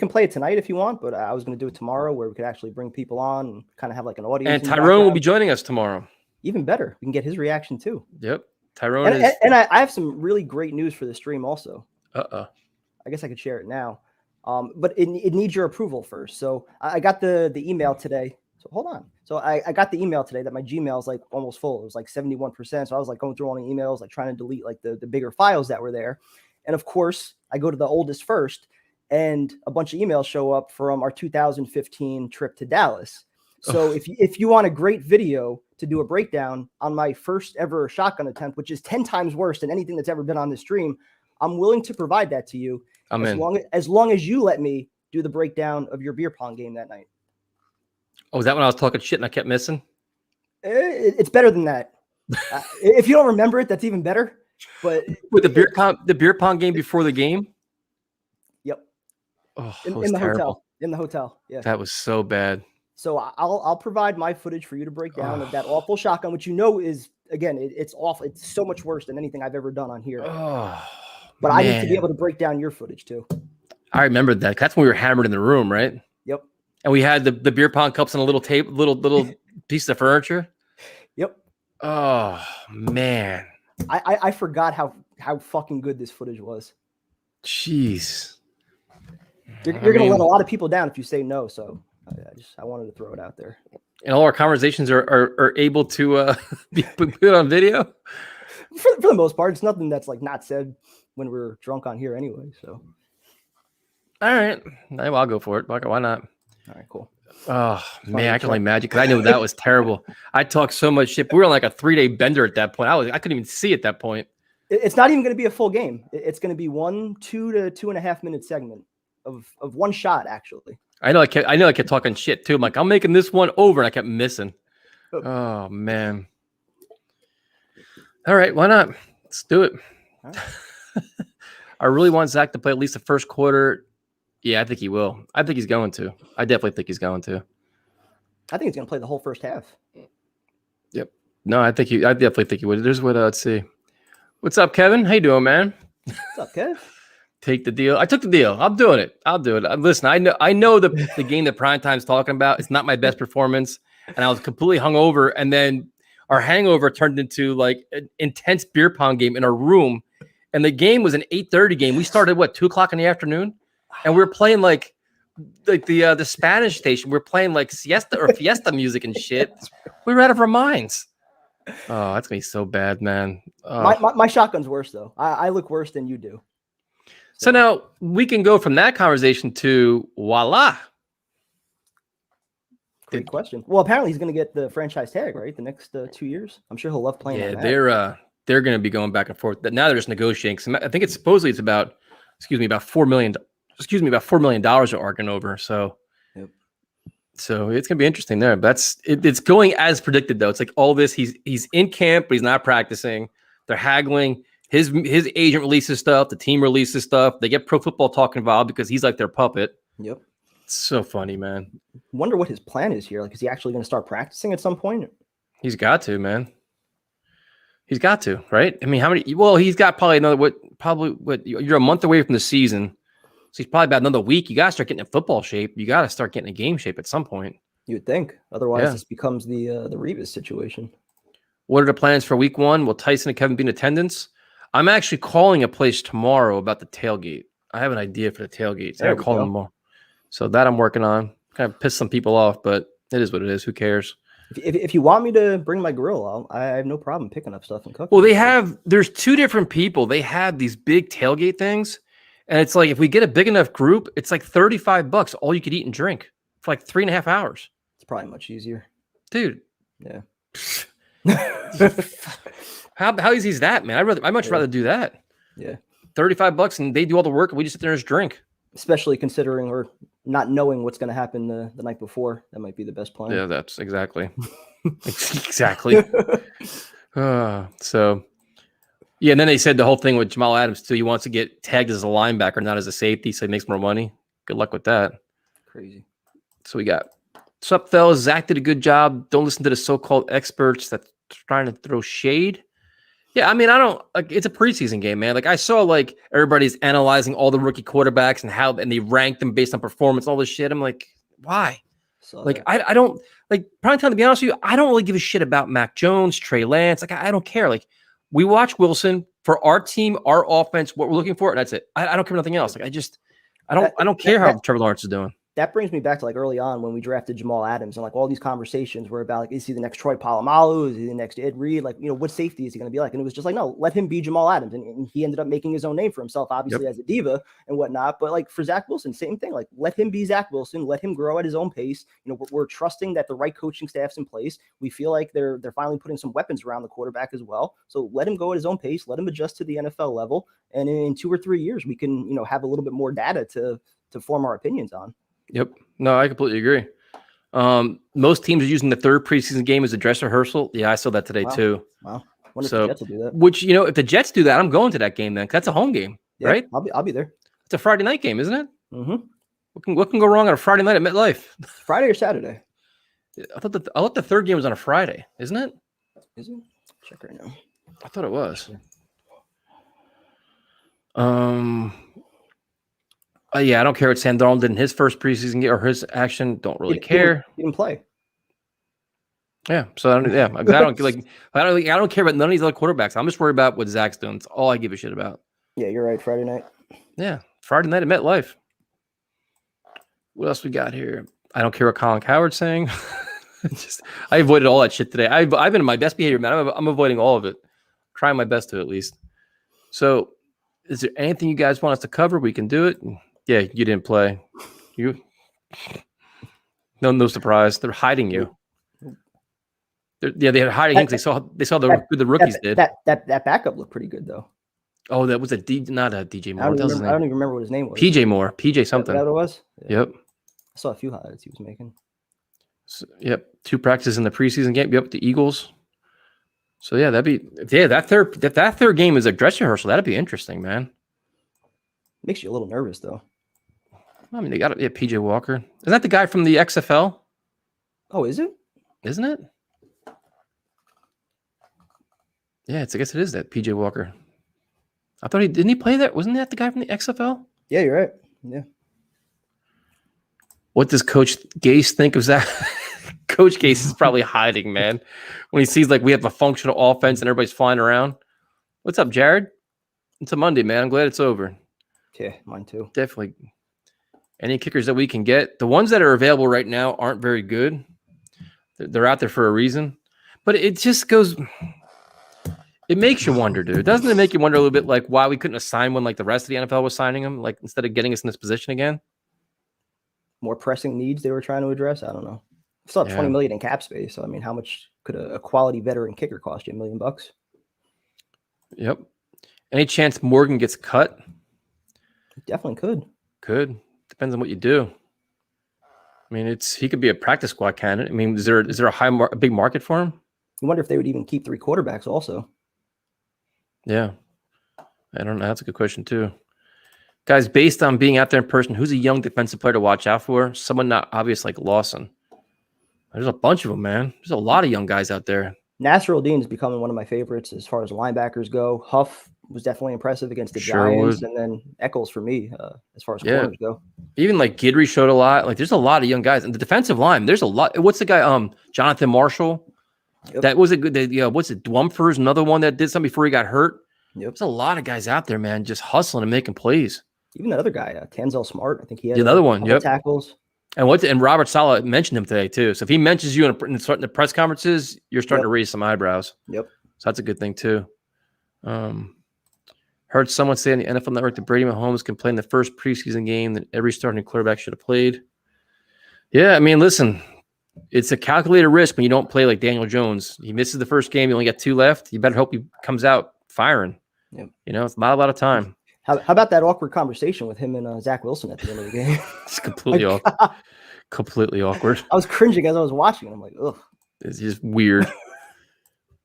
play it tonight if you want, but I was going to do it tomorrow where we could actually bring people on and kind of have like an audience. And Tyrone will be joining us tomorrow. Even better. We can get his reaction too. Yep. Tyrone and I have some really great news for the stream also. I guess I could share it now. But it needs your approval first. So I got the email today. So hold on. So I got the email today that my Gmail is like almost full. It was like 71%. So I was like going through all the emails, like trying to delete like the bigger files that were there. And of course, I go to the oldest first, and a bunch of emails show up from our 2015 trip to Dallas. So if you want a great video to do a breakdown on my first ever shotgun attempt, which is 10 times worse than anything that's ever been on this stream, I'm willing to provide that to you. As long as you let me do the breakdown of your beer pong game that night. Oh, is that when I was talking shit and I kept missing? It's better than that. If you don't remember it, that's even better. But with the beer pong game before the game. Yep. Oh, in the hotel. In the hotel. Yeah. That was so bad. So I'll provide my footage for you to break down of that awful shotgun, which is again it's awful. It's so much worse than anything I've ever done on here. But I need to be able to break down your footage too. I remember that. That's when we were hammered in the room, right? Yep. And we had the beer pong cups and a little tape, little piece of furniture. Yep. Oh man. I forgot how fucking good this footage was. Jeez. You're gonna let a lot of people down if you say no. So I wanted to throw it out there. And all our conversations are able to be put on video. For the most part, it's nothing that's like not said when we're drunk on here anyway. So. All right. Well, I'll go for it. Why not? All right, cool. Oh man, I can only imagine because I know that was terrible. I talked so much shit. We were on like a 3-day bender at that point. I couldn't even see at that point. It's not even going to be a full game. It's going to be 1 2 to 2.5 minute segment of one shot. Actually, I know I kept talking shit too. I'm like, I'm making this one over, and I kept missing. Oh man. All right, why not? Let's do it. Right. I really want Zach to play at least the first quarter. Yeah, I think he will. I think he's going to. I definitely think he's going to. I think he's going to play the whole first half. Yep. No, I definitely think he would. There's what let's see. What's up, Kevin? How you doing, man? What's up, Kev? Take the deal. I took the deal. I'm doing it. I'll do it. Listen, I know the game that Primetime's talking about. It's not my best performance, and I was completely hungover. And then our hangover turned into like an intense beer pong game in our room, and the game was an 8:30 game. We started 2:00 in the afternoon. And we were playing like the Spanish station. We were playing like siesta or fiesta music and shit. We were out of our minds. Oh, that's gonna be so bad, man. My shotgun's worse though. I look worse than you do. So now we can go from that conversation to voila. Great question. Well, apparently he's gonna get the franchise tag, right? The next 2 years. I'm sure he'll love playing. Yeah, they're gonna be going back and forth. Now they're just negotiating. I think it's supposedly about $4 million. About $4 million are arguing over. So, yep. So it's gonna be interesting there. But it's going as predicted though. It's like all this. He's in camp, but he's not practicing. They're haggling. His agent releases stuff. The team releases stuff. They get Pro Football Talk involved because he's like their puppet. Yep. It's so funny, man. Wonder what his plan is here. Like, is he actually going to start practicing at some point? He's got to, man. He's got to, right? I mean, how many? Well, he's got probably another. You're a month away from the season. So he's probably about another week. You got to start getting in football shape. You got to start getting in game shape at some point. You would think. Otherwise, this becomes the Revis situation. What are the plans for week 1? Will Tyson and Kevin be in attendance? I'm actually calling a place tomorrow about the tailgate. I have an idea for the tailgate. So I'm calling them more. So that I'm working on. Kind of piss some people off, but it is what it is. Who cares? If you want me to bring my grill, I have no problem picking up stuff and cooking. Well, there's 2 different people. They have these big tailgate things. And it's like, if we get a big enough group, it's like $35 all you could eat and drink for like 3.5 hours. It's probably much easier. Dude. Yeah. How easy is that, man? I'd much rather do that. Yeah. $35 and they do all the work and we just sit there and just drink. Especially considering we're not knowing what's going to happen the night before. That might be the best plan. Yeah, that's exactly. Exactly. So, yeah, and then they said the whole thing with Jamal Adams, too. He wants to get tagged as a linebacker, not as a safety, so he makes more money. Good luck with that. Crazy. So we got, what's up, fellas? Zach did a good job. Don't listen to the so-called experts that's trying to throw shade. Yeah, I mean, I don't like. It's a preseason game, man. Like I saw, like everybody's analyzing all the rookie quarterbacks and they rank them based on performance, all this shit. I'm like, why? Like I don't like. Prime time, to be honest with you, I don't really give a shit about Mac Jones, Trey Lance. Like I don't care. Like we watch Wilson for our team, our offense, what we're looking for, and that's it. I don't care nothing else. Like I don't care how Trevor Lawrence is doing. That brings me back to like early on when we drafted Jamal Adams and like all these conversations were about like, is he the next Troy Polamalu? Is he the next Ed Reed? Like, what safety is he going to be like? And it was just like, no, let him be Jamal Adams. And he ended up making his own name for himself, obviously as a diva and whatnot. But like for Zach Wilson, same thing. Like let him be Zach Wilson. Let him grow at his own pace. We're trusting that the right coaching staff's in place. We feel like they're finally putting some weapons around the quarterback as well. So let him go at his own pace. Let him adjust to the NFL level. And in 2 or 3 years, we can, have a little bit more data to form our opinions on. Yep. No, I completely agree. Most teams are using the third preseason game as a dress rehearsal. Yeah, I saw that today too. Wow. Wonder if the Jets will do that. Which, if the Jets do that, I'm going to that game then. 'Cause that's a home game, right? I'll be there. It's a Friday night game, isn't it? Mm-hmm. What can go wrong on a Friday night at MetLife? Friday or Saturday? I thought the third game was on a Friday, isn't it? Is it? Check right now. I thought it was. Yeah, I don't care what Sam Darnold did in his first preseason game or his action. Don't really care. He didn't play. Yeah, so I don't care about none of these other quarterbacks. I'm just worried about what Zach's doing. It's all I give a shit about. Yeah, you're right. Friday night. Yeah, Friday night at MetLife. What else we got here? I don't care what Colin Coward's saying. I avoided all that shit today. I've been in my best behavior, man. I'm avoiding all of it. Trying my best to, at least. So, is there anything you guys want us to cover? We can do it. Yeah, you didn't play. No surprise. They're hiding you. They're hiding because they saw the rookies did. That backup looked pretty good though. Oh, that was not a DJ Moore. I don't even remember what his name was. PJ Moore. PJ something. Is that what it was? Yeah. Yep. I saw a few highlights he was making. So, yep. 2 practices in the preseason game. Yep, the Eagles. So yeah, that third game is a dress rehearsal. That'd be interesting, man. Makes you a little nervous though. I mean, they got PJ Walker. Isn't that the guy from the XFL? Oh, is it? Isn't it? Yeah, I guess it is that PJ Walker. I thought didn't he play that? Wasn't that the guy from the XFL? Yeah, you're right. Yeah. What does Coach Gase think of that? Coach Gase is probably hiding, man. When he sees like we have a functional offense and everybody's flying around. What's up, Jared? It's a Monday, man. I'm glad it's over. Yeah, mine too. Definitely. Any kickers that we can get. The ones that are available right now aren't very good. They're out there for a reason. But it just goes... It makes you wonder, dude. Doesn't it make you wonder a little bit like why we couldn't assign one like the rest of the NFL was signing them, like instead of getting us in this position again? More pressing needs they were trying to address? I don't know. Still have $20 million in cap space. So, I mean, how much could a quality veteran kicker cost you? $1 million? Yep. Any chance Morgan gets cut? Definitely could. Could. Depends on what you do. I mean, he could be a practice squad candidate. I mean, is there a big market for him? You wonder if they would even keep 3 quarterbacks also. Yeah. I don't know. That's a good question too. Guys, based on being out there in person, who's a young defensive player to watch out for? Someone not obvious like Lawson. There's a bunch of them, man. There's a lot of young guys out there. Nasser Al-Din is becoming one of my favorites as far as linebackers go. Huff was definitely impressive against the Giants. And then Eccles for me as far as corners go. Even like Guidry showed a lot. Like there's a lot of young guys. And the defensive line, there's a lot. What's the guy? Jonathan Marshall. Yep. That was a good. What's it? Dwumfers, another one that did something before he got hurt. Yep. There's a lot of guys out there, man, just hustling and making plays. Even that other guy, Tanzel Smart, I think he had another one. Yep. Tackles. And Robert Saleh mentioned him today too. So if he mentions you in the press conferences, you're starting to raise some eyebrows. Yep. So that's a good thing too. Heard someone say on the NFL Network that Brady Mahomes can play in the first preseason game that every starting quarterback should have played. Yeah, I mean, listen. It's a calculated risk when you don't play like Daniel Jones. He misses the first game. You only got 2 left. You better hope he comes out firing. Yep. It's not a lot of time. How about that awkward conversation with him and Zach Wilson at the end of the game? It's completely awkward. Completely awkward. I was cringing as I was watching. I'm like, ugh. It's just weird.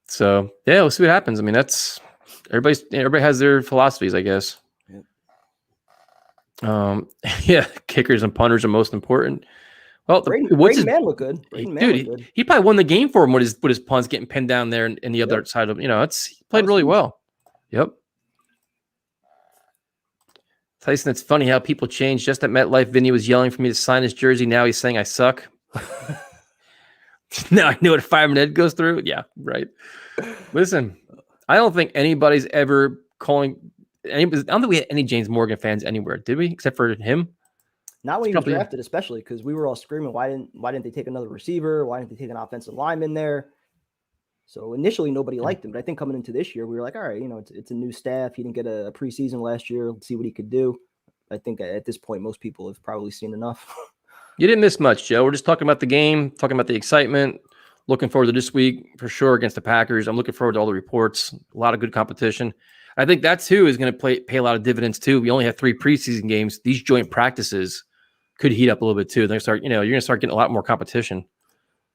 So yeah, we'll see what happens. I mean, that's everybody has their philosophies, I guess. Yep. Yeah, kickers and punters are most important. Well, Brayden Man looked good. He probably won the game for him with his punts getting pinned down there and the other side of he played really well. Yep. Tyson, it's funny how people change. Just at MetLife, Vinny was yelling for me to sign his jersey. Now he's saying I suck. Now I know what Fireman Ed goes through. Yeah, right. Listen, I don't think anybody's ever calling. I don't think we had any James Morgan fans anywhere, did we? Except for him. Not when he was drafted, especially because we were all screaming, "Why didn't they take another receiver? Why didn't they take an offensive lineman there?" So initially, nobody liked him, but I think coming into this year, we were like, "All right, it's a new staff. He didn't get a preseason last year. Let's see what he could do." I think at this point, most people have probably seen enough. You didn't miss much, Joe. We're just talking about the game, talking about the excitement. Looking forward to this week for sure against the Packers. I'm looking forward to all the reports. A lot of good competition. I think that too is going to pay a lot of dividends too. We only have 3 preseason games. These joint practices could heat up a little bit too. They're going to start, you're going to start getting a lot more competition.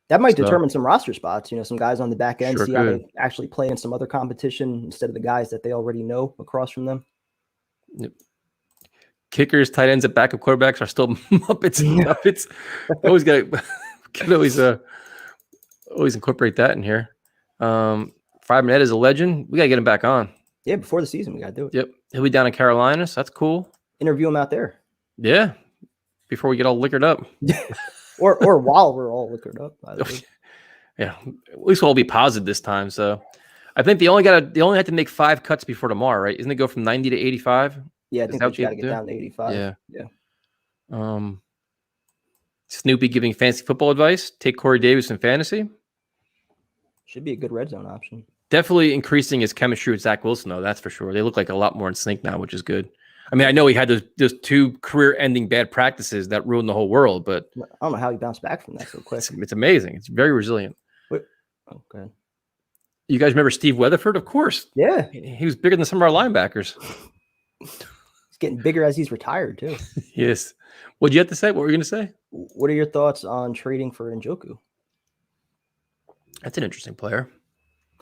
That might determine some roster spots. Some guys on the back end see how they actually play in some other competition instead of the guys that they already know across from them. Yep. Kickers, tight ends, and backup quarterbacks are still Muppets. Always incorporate that in here. Fireman Ed is a legend. We got to get him back on. Yeah, before the season, we got to do it. Yep. He'll be down in Carolina, so that's cool. Interview him out there. Yeah. Before we get all liquored up. or while we're all liquored up. Yeah. At least we'll all be positive this time. So I think they only had to make 5 cuts before tomorrow, right? Isn't it go from 90 to 85? Yeah, I think you got to get down to 85. Yeah. Snoopy giving fantasy football advice. Take Corey Davis in fantasy. Should be a good red zone option. Definitely increasing his chemistry with Zach Wilson, though. That's for sure. They look like a lot more in sync now, which is good. I mean, I know he had those 2 career-ending bad practices that ruined the whole world, but I don't know how he bounced back from that so quick. It's amazing. It's very resilient. Okay. You guys remember Steve Weatherford? Of course. Yeah. He was bigger than some of our linebackers. He's getting bigger as he's retired, too. Yes. What'd you have to say? What were you going to say? What are your thoughts on trading for Njoku? That's an interesting player.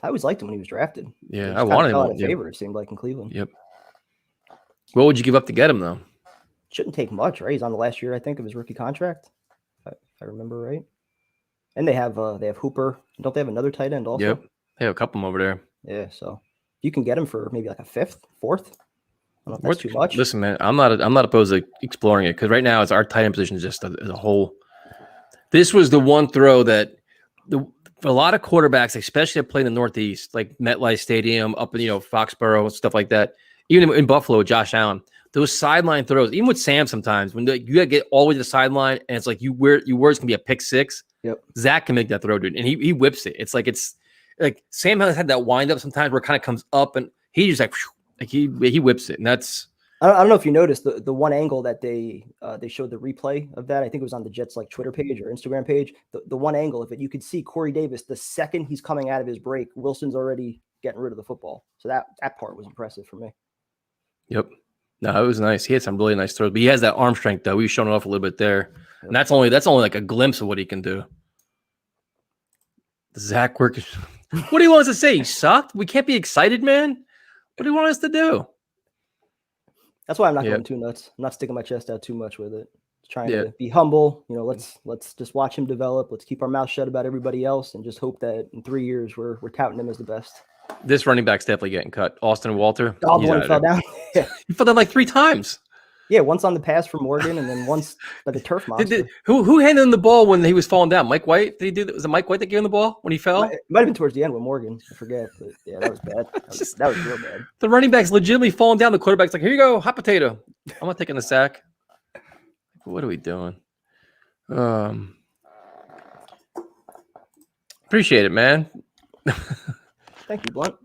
I always liked him when he was drafted. Yeah, I wanted him. Favor, it seemed like, in Cleveland. Yep. What would you give up to get him, though? Shouldn't take much, right? He's on the last year, I think, of his rookie contract, if I remember right. And they have Hooper. Don't they have another tight end also? Yep. They have a couple of them over there. Yeah, so you can get him for maybe like a 5th, 4th. I don't know if that's too much. Listen, man, I'm not opposed to exploring it because right now it's our tight end position just as a whole. This was the one throw that for a lot of quarterbacks, especially that play in the Northeast, like MetLife Stadium, up in Foxborough and stuff like that. Even in Buffalo, Josh Allen, those sideline throws, even with Sam, sometimes when you got to get all the way to the sideline and it's like you words can be a pick 6. Yep. Zach can make that throw, dude, and he whips it. It's like Sam has had that wind up sometimes where it kind of comes up and he just he whips it, and that's. I don't know if you noticed the one angle that they showed the replay of that. I think it was on the Jets Twitter page or Instagram page. The one angle of it, you could see Corey Davis the second he's coming out of his break. Wilson's already getting rid of the football, so that part was impressive for me. Yep. No, it was nice. He had some really nice throws, but he has that arm strength though. We've shown it off a little bit there, and that's only like a glimpse of what he can do. Zach work. What do you want us to say? He sucked. We can't be excited, man. What do you want us to do? That's why I'm not going too nuts. I'm not sticking my chest out too much with it. Just trying to be humble. Let's just watch him develop. Let's keep our mouth shut about everybody else and just hope that in 3 years we're touting him as the best. This running back's definitely getting cut. Austin Walter. Oh, the one he fell down. Yeah. He fell down like 3 times. Yeah, once on the pass from Morgan and then once by the turf monster. Who handed him the ball when he was falling down? Mike White? Did he do that? Was it Mike White that gave him the ball when he fell? It might have been towards the end with Morgan. I forget. But yeah, that was bad. That was real bad. The running back's legitimately falling down. The quarterback's like, here you go, hot potato. I'm not taking the sack. What are we doing? Appreciate it, man. Thank you, Blunt.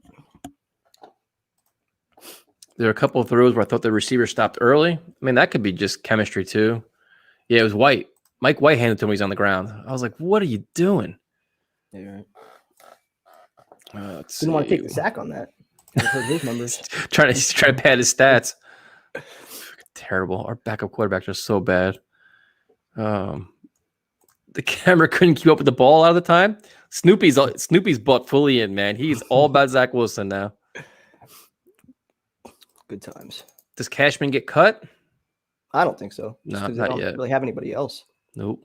There are a couple of throws where I thought the receiver stopped early. I mean, that could be just chemistry too. Yeah, it was White. Mike White handed it to him when he's on the ground. I was like, what are you doing? Yeah, right. Didn't want to take the sack on that. Hurt his numbers. trying to pad his stats. Terrible. Our backup quarterbacks are so bad. The camera couldn't keep up with the ball all the time. Snoopy's butt fully in, man. He's all about Zach Wilson now. Good times. Does Cashman get cut? I don't think so. No, not yet. Don't really have anybody else. Nope.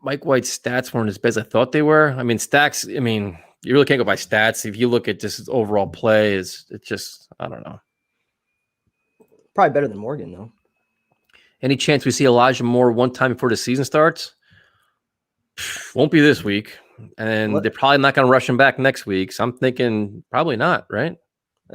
Mike White's stats weren't as bad as I thought they were. I mean, you really can't go by stats. If you look at just his overall play, it's just, I don't know. Probably better than Morgan, though. Any chance we see Elijah Moore one time before the season starts? Won't be this week. And they're probably not going to rush him back next week. So I'm thinking probably not, right?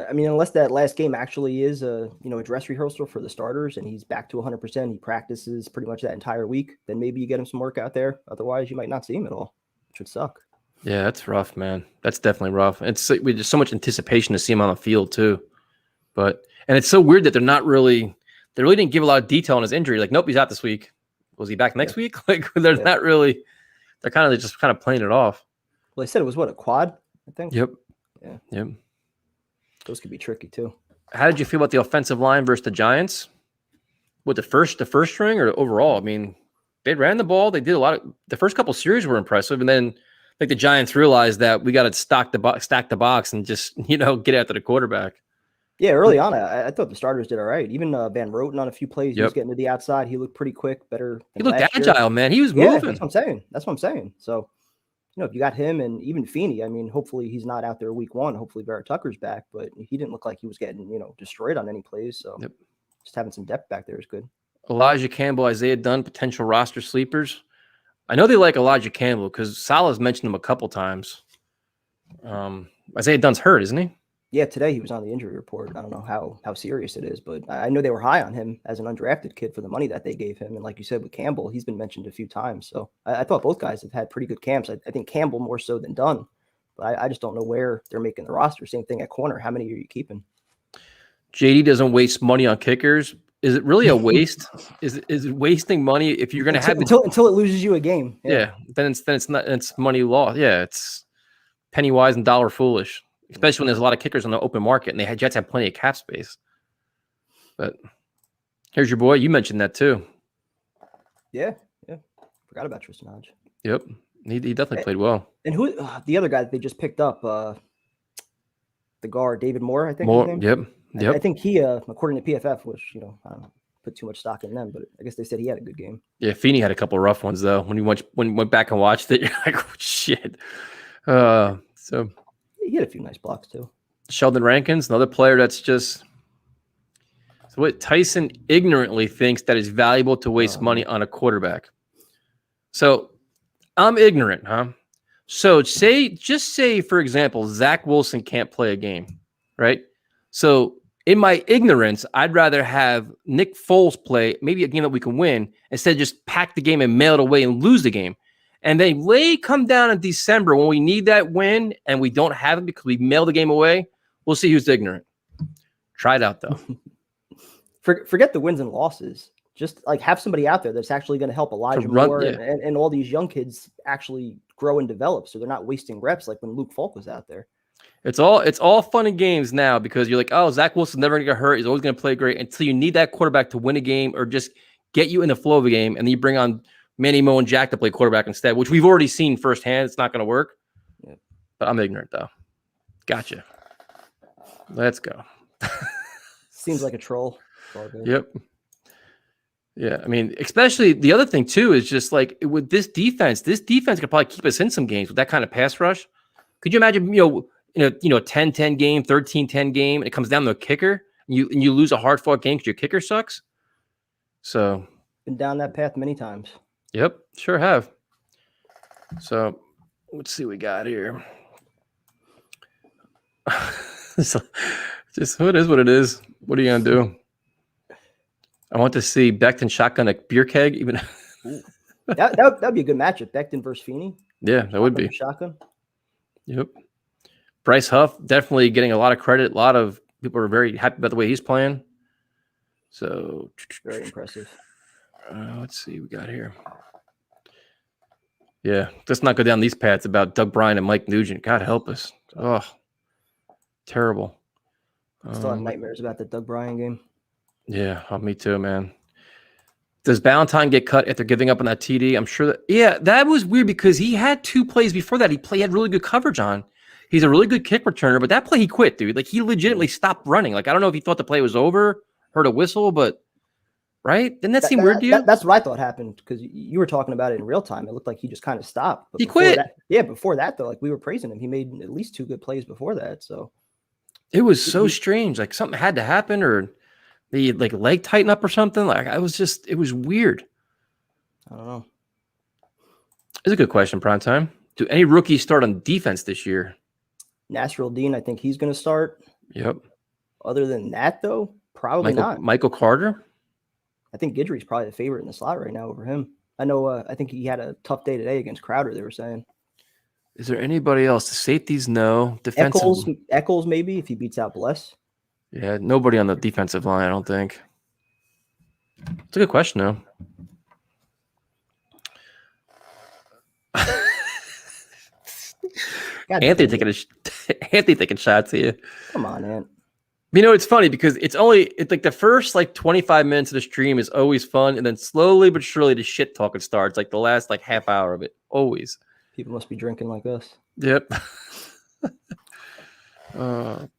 I mean, unless that last game actually is a dress rehearsal for the starters and he's back to 100%, he practices pretty much that entire week, then maybe you get him some work out there. Otherwise, you might not see him at all, which would suck. Yeah, that's rough, man. That's definitely rough. We just so much anticipation to see him on the field too. And it's so weird that they really didn't give a lot of detail on his injury. Like, nope, he's out this week. Was he back next week? Like, they're not really. They're just playing it off. Well, they said it was a quad, I think. Yep. Yeah. Yep. Those could be tricky too. How did you feel about the offensive line versus the Giants? With the first string or overall? I mean, they ran the ball. They did a lot of the first couple series were impressive, and then like the Giants realized that we got to stack the box and just get after the quarterback. Yeah, early on, I thought the starters did all right. Even Van Roten on a few plays, he was getting to the outside. He looked pretty quick, better. He looked agile, man. He was moving. That's what I'm saying. So, if you got him and even Feeney, I mean, hopefully he's not out there week one. Hopefully Vera Tucker's back, but he didn't look like he was getting, destroyed on any plays. So just having some depth back there is good. Elijah Campbell, Isaiah Dunn, potential roster sleepers. I know they like Elijah Campbell because Salah's mentioned him a couple times. Isaiah Dunn's hurt, isn't he? Yeah, today he was on the injury report. I don't know how serious it is, but I know they were high on him as an undrafted kid for the money that they gave him. And like you said with Campbell, he's been mentioned a few times. So I thought both guys have had pretty good camps. I think Campbell more so than Dunn, but I just don't know where they're making the roster. Same thing at corner. How many are you keeping? JD doesn't waste money on kickers. Is it really a waste? is it wasting money if you're going to have until it loses you a game? Yeah, then it's not. It's money lost. Yeah, it's penny wise and dollar foolish. Especially when there's a lot of kickers on the open market and the Jets have plenty of cap space. But here's your boy. You mentioned that too. Yeah. Forgot about Tristan Hodge. Yep. He definitely played well. And who the other guy that they just picked up, the guard, David Moore, I think. Moore, yep. I think he, according to PFF, which, I don't put too much stock in them, but I guess they said he had a good game. Yeah, Feeney had a couple of rough ones though. When you went back and watched it, you're like, oh, shit. So he had a few nice blocks too. Sheldon Rankins, another player that's just so what Tyson ignorantly thinks that it's valuable to waste money on a quarterback. So I'm ignorant, huh? So just say, for example, Zach Wilson can't play a game, right? So in my ignorance, I'd rather have Nick Foles play maybe a game that we can win instead of just pack the game and mail it away and lose the game. And then come down in December when we need that win and we don't have it because we mailed the game away. We'll see who's ignorant. Try it out, though. Forget the wins and losses. Just like have somebody out there that's actually going to help Elijah Moore and all these young kids actually grow and develop so they're not wasting reps like when Luke Falk was out there. It's all fun and games now because you're like, oh, Zach Wilson's never going to get hurt. He's always going to play great until you need that quarterback to win a game or just get you in the flow of a game. And then you bring on Manny Moe and Jack to play quarterback instead, which we've already seen firsthand. It's not going to work. Yeah. But I'm ignorant, though. Gotcha. Let's go. Seems like a troll. Yep. Yeah, I mean, especially the other thing, too, is just like with this defense could probably keep us in some games with that kind of pass rush. Could you imagine, 10-10 game, 13-10 game, and it comes down to a kicker, and you lose a hard-fought game because your kicker sucks? So. Been down that path many times. Yep, sure have. So let's see what we got here. So, just it is what it is. What are you gonna do? I want to see Becton shotgun a beer keg. Even that'd be a good matchup. Becton versus Feeney. Yeah, that would be shotgun. Yep. Bryce Huff definitely getting a lot of credit. A lot of people are very happy about the way he's playing. So very impressive. Let's see what we got here. Yeah, let's not go down these paths about Doug Bryan and Mike Nugent. God help us. Oh, terrible. I still have nightmares about the Doug Bryan game. Yeah, me too, man. Does Ballantyne get cut after giving up on that TD? I'm sure that was weird because he had 2 plays before that. He had really good coverage on. He's a really good kick returner, but that play he quit, dude. Like he legitimately stopped running. Like I don't know if he thought the play was over, heard a whistle, but right? Didn't that seem weird to you? That's what I thought happened because you were talking about it in real time. It looked like he just kind of stopped. But he quit. Before that though, like we were praising him. He made at least 2 good plays before that. So it was so strange. Like something had to happen, or the like leg tighten up or something. Like it was weird. I don't know. It's a good question, Prime Time. Do any rookies start on defense this year? Nasrul Dean, I think he's going to start. Yep. Other than that, though, probably not. Michael Carter? I think Guidry's probably the favorite in the slot right now over him. I know. I think he had a tough day today against Crowder, they were saying. Is there anybody else? The safeties, no. Defensive. Eccles maybe, if he beats out Bless. Yeah, nobody on the defensive line, I don't think. It's a good question, though. Anthony taking shots at you. Come on, Ant. You know, it's funny because it's like the first 25 minutes of the stream is always fun, and then slowly but surely the shit talking starts. Like the last half hour of it, always. People must be drinking like us. Yep. Now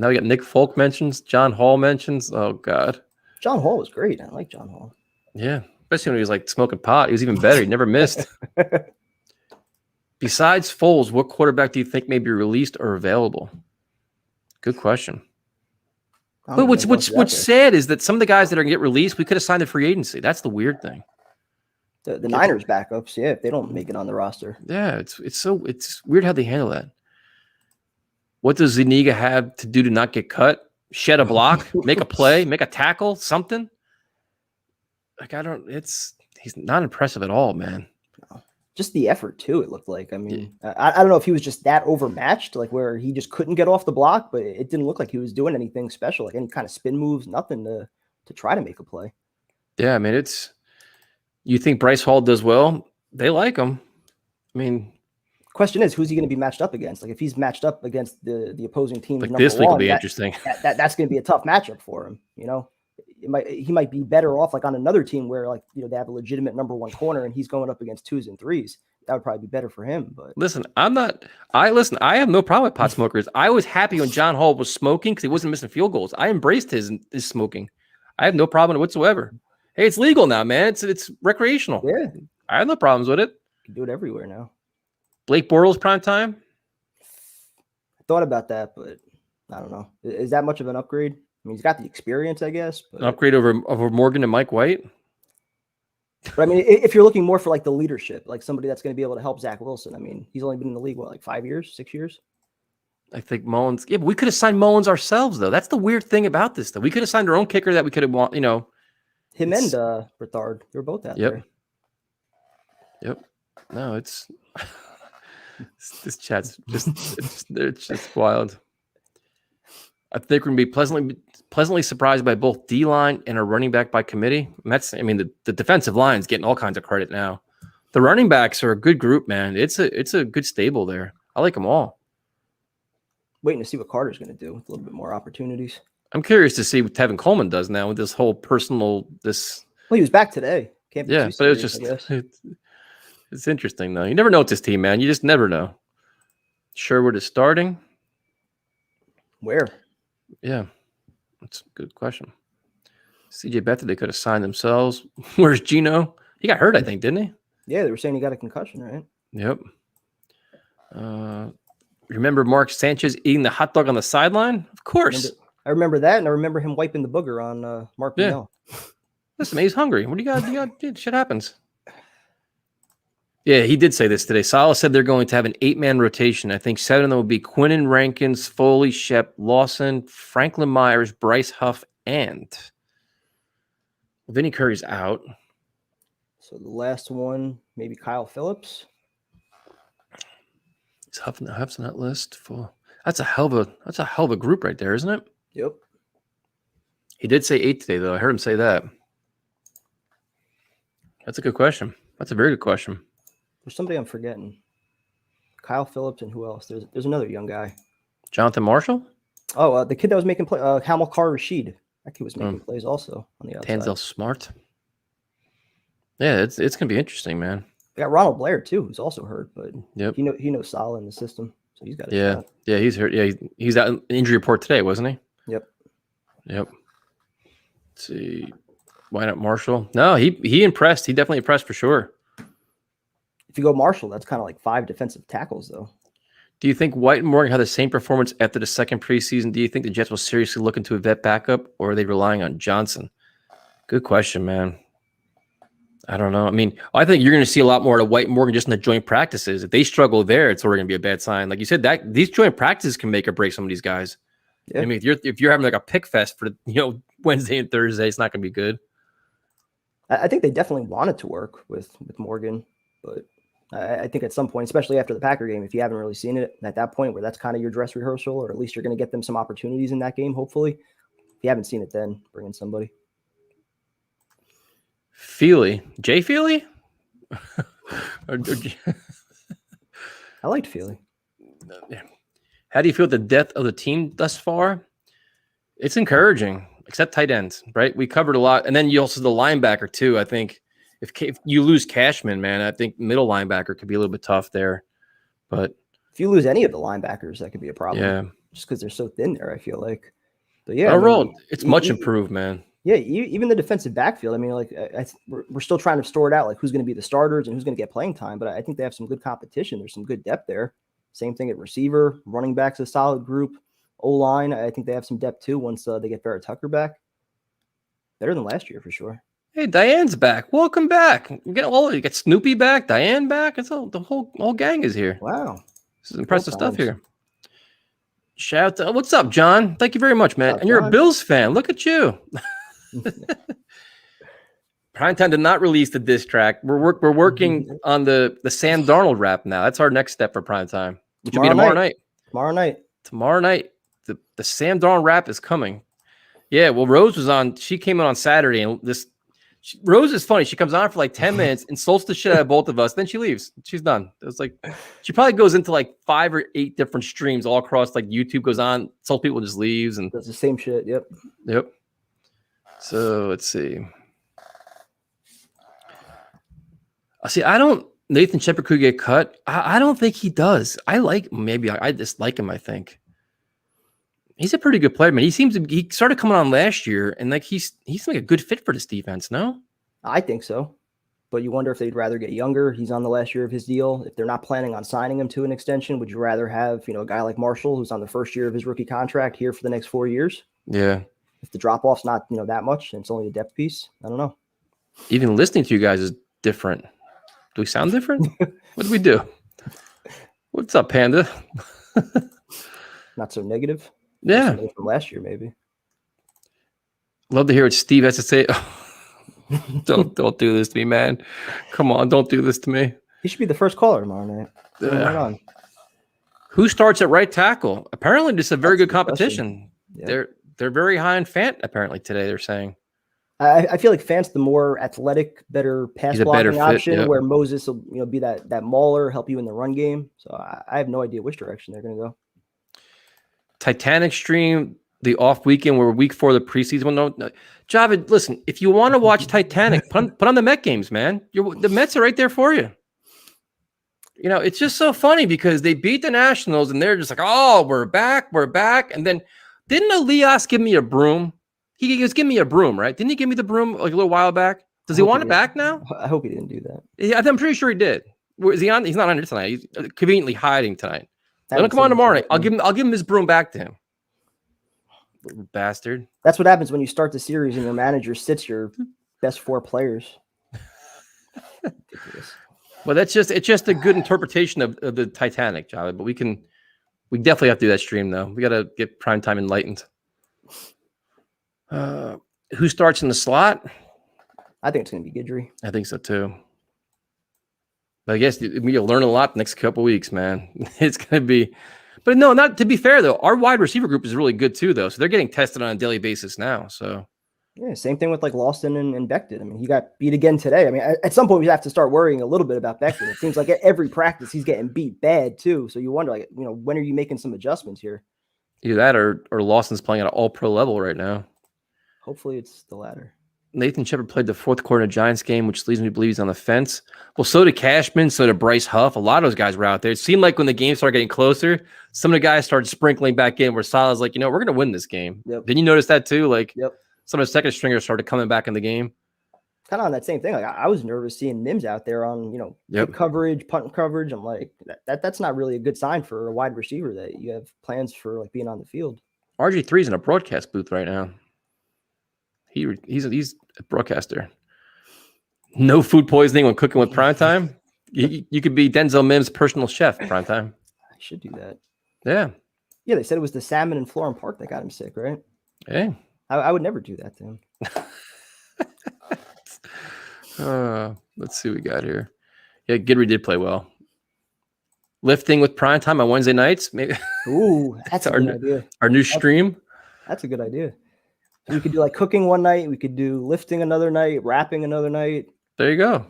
we got Nick Folk mentions, John Hall mentions. Oh God, John Hall was great. I like John Hall. Yeah, especially when he was smoking pot. He was even better. He never missed. Besides Foles, what quarterback do you think may be released or available? Good question. But what's sad is that some of the guys that are going to get released, we could have signed the free agency. That's the weird thing. The Niners backups, if they don't make it on the roster. Yeah, it's weird how they handle that. What does Zuniga have to do to not get cut? Shed a block, make a play, make a tackle, something? He's not impressive at all, man. No. Just the effort too, it looked like. I mean, I don't know if he was just that overmatched, where he just couldn't get off the block, but it didn't look like he was doing anything special, any kind of spin moves, nothing to try to make a play. Yeah, I mean, you think Bryce Hall does well? They like him. I mean, question is, who's he going to be matched up against? If he's matched up against the opposing team, this week will be interesting. That's going to be a tough matchup for him. He might be better off on another team where they have a legitimate number 1 corner and he's going up against 2s and 3s. That would probably be better for him. But listen, I have no problem with pot smokers. I was happy when John Hall was smoking because he wasn't missing field goals. I embraced his smoking. I have no problem whatsoever. Hey, it's legal now, man. It's recreational. Yeah, I have no problems with it. You can do it everywhere now. Blake Bortles prime time. I thought about that, but I don't know. Is that much of an upgrade? I mean, he's got the experience, I guess. But... An upgrade over Morgan and Mike White. But I mean, if you're looking more for the leadership, somebody that's going to be able to help Zach Wilson. I mean, he's only been in the league 5 years, 6 years. I think Mullins. Yeah, but we could have signed Mullins ourselves, though. That's the weird thing about this, though. We could have signed our own kicker that we could have want. Him and Berthard, they were both out there. Yep. No, it's this chat's it's just wild. I think we're gonna be pleasantly surprised by both D-line and a running back by committee. And the defensive line's getting all kinds of credit now. The running backs are a good group, man. It's a good stable there. I like them all. Waiting to see what Carter's going to do with a little bit more opportunities. I'm curious to see what Tevin Coleman does now with this whole Well, he was back today. Can't be but serious, it was just it's interesting though. You never know with this team, man. You just never know. Sherwood is starting. Where? Yeah, that's a good question. CJ Beathard, they could have signed themselves. Where's Gino? He got hurt, I think, didn't he? Yeah, they were saying he got a concussion, right? Yep. Remember Mark Sanchez eating the hot dog on the sideline? Of course. I remember that, and I remember him wiping the booger on Mark Mcdougall. Listen, man, he's hungry. What do you got? Shit happens. Yeah, he did say this today. Salah said they're going to have an 8-man rotation. I think 7 of them will be Quinnen, Rankins, Foley, Shep, Lawson, Franklin Myers, Bryce Huff, and Vinny Curry's out. So the last one, maybe Kyle Phillips. Is Huff's on that list? That's a hell of a group right there, isn't it? Yep. He did say 8 today, though. I heard him say that. That's a good question. That's a very good question. There's somebody I'm forgetting. Kyle Phillips and who else? There's another young guy. Jonathan Marshall? Oh, the kid that was making play, Hamilcar Rashid. That kid was making plays also on the outside. Tanzel Smart. Yeah, it's gonna be interesting, man. We got Ronald Blair too, who's also hurt, but he knows Salah in the system, so he's got a shot. Yeah, he's hurt. Yeah, he's out in injury report today, wasn't he? Yep. Let's see, why not Marshall? No, he impressed. He definitely impressed for sure. If you go Marshall, that's kind of like 5 defensive tackles, though. Do you think White and Morgan had the same performance after the second preseason? Do you think the Jets will seriously look into a vet backup, or are they relying on Johnson? Good question, man. I don't know. I mean, I think you're going to see a lot more of White and Morgan just in the joint practices. If they struggle there, it's already going to be a bad sign. Like you said, that these joint practices can make or break some of these guys. Yeah. I mean, if you're having like a pick fest for Wednesday and Thursday, it's not going to be good. I think they definitely wanted to work with Morgan, but I think at some point, especially after the Packer game, if you haven't really seen it at that point where that's kind of your dress rehearsal, or at least you're going to get them some opportunities in that game, hopefully. If you haven't seen it, then bring in somebody. Feely. Jay Feely? I liked Feely. How do you feel the depth of the team thus far? It's encouraging, except tight ends, right? We covered a lot. And then you also the linebacker, too. I think if you lose Cashman, man, I think middle linebacker could be a little bit tough there. But if you lose any of the linebackers, that could be a problem. Yeah. Just because they're so thin there, I feel like. But yeah. Overall, it's much improved, man. Yeah, even the defensive backfield. I mean, like we're still trying to sort out like who's going to be the starters and who's going to get playing time. But I think they have some good competition. There's some good depth there. Same thing at receiver, running backs, a solid group. O-line, I think they have some depth too once they get Barrett Tucker back. Better than last year for sure. Hey, Diane's back. Welcome back. You get Snoopy back, Diane back. It's all the whole gang is here. Wow, this is impressive stuff here. Shout out to, what's up, John? Thank you very much, man. And you're John? A Bills fan. Look at you. Primetime did not release the diss track. We're working on the Sam Darnold rap now. That's our next step for Primetime, which will be tomorrow night. Tomorrow night, the Sam Darnold rap is coming. Yeah, well, Rose was on. She came in on Saturday, and Rose is funny. She comes on for like 10 minutes, insults the shit out of both of us, then she leaves. She's done. It was like she probably goes into like 5 or 8 different streams all across. Like YouTube goes on, insults people, just leaves, and does the same shit. Yep. So let's see. Nathan Shepard could get cut. I don't think he does. I dislike him. I think he's a pretty good player, man. He started coming on last year, and like he's like a good fit for this defense. No, I think so. But you wonder if they'd rather get younger. He's on the last year of his deal. If they're not planning on signing him to an extension, would you rather have a guy like Marshall who's on the first year of his rookie contract here for the next 4 years? Yeah. If the drop off's not that much, and it's only a depth piece, I don't know. Even listening to you guys is different. Do we sound different? What do we do? What's up, Panda? Not so negative. Yeah. From last year, maybe. Love to hear what Steve has to say. Don't do this to me, man. Come on, don't do this to me. He should be the first caller tomorrow night. Right on. Who starts at right tackle? Apparently, this is a very good competition. Yeah. They're very high on Fant, apparently, today, they're saying. I feel like Fant's the more athletic, better pass blocking option, where Moses will be that mauler, help you in the run game. So I have no idea which direction they're going to go. Titanic stream, the off weekend, where week 4 of the preseason. No. Javid, listen, if you want to watch Titanic, put on the Met games, man. The Mets are right there for you. It's just so funny because they beat the Nationals, and they're just like, oh, we're back. And then didn't Elias give me a broom? He was giving me a broom, right? Didn't he give me the broom like a little while back? Does he want it back now? I hope he didn't do that. Yeah, I'm pretty sure he did. Is he on? He's not on it tonight. He's conveniently hiding tonight. Let him come on tomorrow night. I'll give him his broom back to him. Little bastard. That's what happens when you start the series and your manager sits your best 4 players. Well, it's just a good interpretation of the Titanic, Javid. But we definitely have to do that stream though. We got to get Primetime enlightened. Who starts in the slot? I think it's going to be Guidry. I think so too. But I guess you'll learn a lot the next couple weeks, man. It's going to be, but no, not to be fair though. Our wide receiver group is really good too, though. So they're getting tested on a daily basis now. So yeah, same thing with like Lawson and Becton. I mean, he got beat again today. I mean, at some point we have to start worrying a little bit about Becton. It seems like at every practice he's getting beat bad too. So you wonder, like, when are you making some adjustments here? Either that or Lawson's playing at an all-pro level right now. Hopefully it's the latter. Nathan Shepard played the fourth quarter of the Giants game, which leads me to believe he's on the fence. Well, so did Cashman, so did Bryce Huff. A lot of those guys were out there. It seemed like when the game started getting closer, some of the guys started sprinkling back in where Salah's like, we're going to win this game. Yep. Didn't you notice that too? Like some of the second stringers started coming back in the game. Kind of on that same thing. Like I was nervous seeing Mims out there on, kick coverage, punt coverage. I'm like, that's not really a good sign for a wide receiver that you have plans for like being on the field. RG3's in a broadcast booth right now. He's a broadcaster. No food poisoning when cooking with Primetime. You could be Denzel Mims' personal chef, Primetime. I should do that. Yeah. Yeah, they said it was the salmon in Florham Park that got him sick, right? Hey. I would never do that to him. Let's see what we got here. Yeah, Gidry did play well. Lifting with Primetime on Wednesday nights. Maybe. Ooh, that's our good idea. Our new stream. That's a good idea. So we could do like cooking one night. We could do lifting another night, rapping another night. There you go.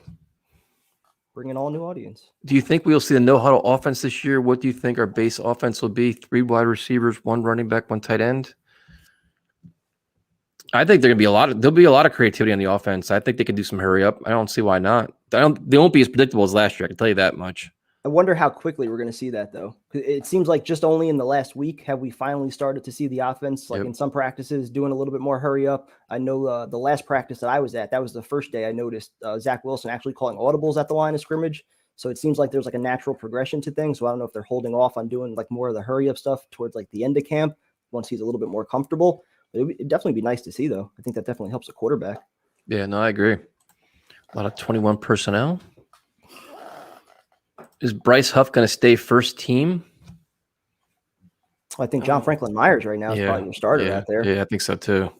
Bring in all new audience. Do you think we'll see the no-huddle offense this year? What do you think our base offense will be? 3 wide receivers, 1 running back, 1 tight end. I think there'll be a lot of creativity on the offense. I think they can do some hurry up. I don't see why not. They won't be as predictable as last year. I can tell you that much. I wonder how quickly we're going to see that, though. It seems like just only in the last week have we finally started to see the offense, like in some practices, doing a little bit more hurry up. I know the last practice that I was at, that was the first day I noticed Zach Wilson actually calling audibles at the line of scrimmage. So it seems like there's like a natural progression to things. So I don't know if they're holding off on doing like more of the hurry up stuff towards like the end of camp once he's a little bit more comfortable. But it'd definitely be nice to see, though. I think that definitely helps a quarterback. Yeah, no, I agree. A lot of 21 personnel. Is Bryce Huff going to stay first team? I think John Franklin Myers right now is probably your starter out there. Yeah, I think so too.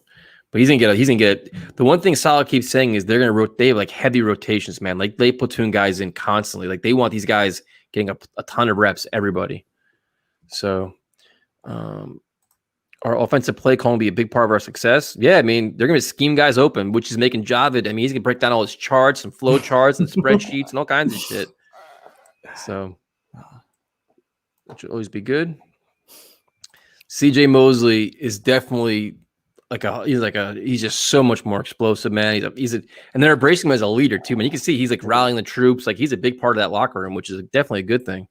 But he's gonna get. The one thing Salah keeps saying is they're gonna they have like heavy rotations, man. Like they platoon guys in constantly. Like they want these guys getting a ton of reps. Everybody. So, our offensive play calling will be a big part of our success. Yeah, I mean they're gonna scheme guys open, which is making Javid. I mean he's gonna break down all his charts and flow charts and spreadsheets and all kinds of shit. So, which will always be good. CJ Mosley is definitely he's just so much more explosive, man. And they're embracing him as a leader too, man. You can see he's like rallying the troops. Like he's a big part of that locker room, which is definitely a good thing.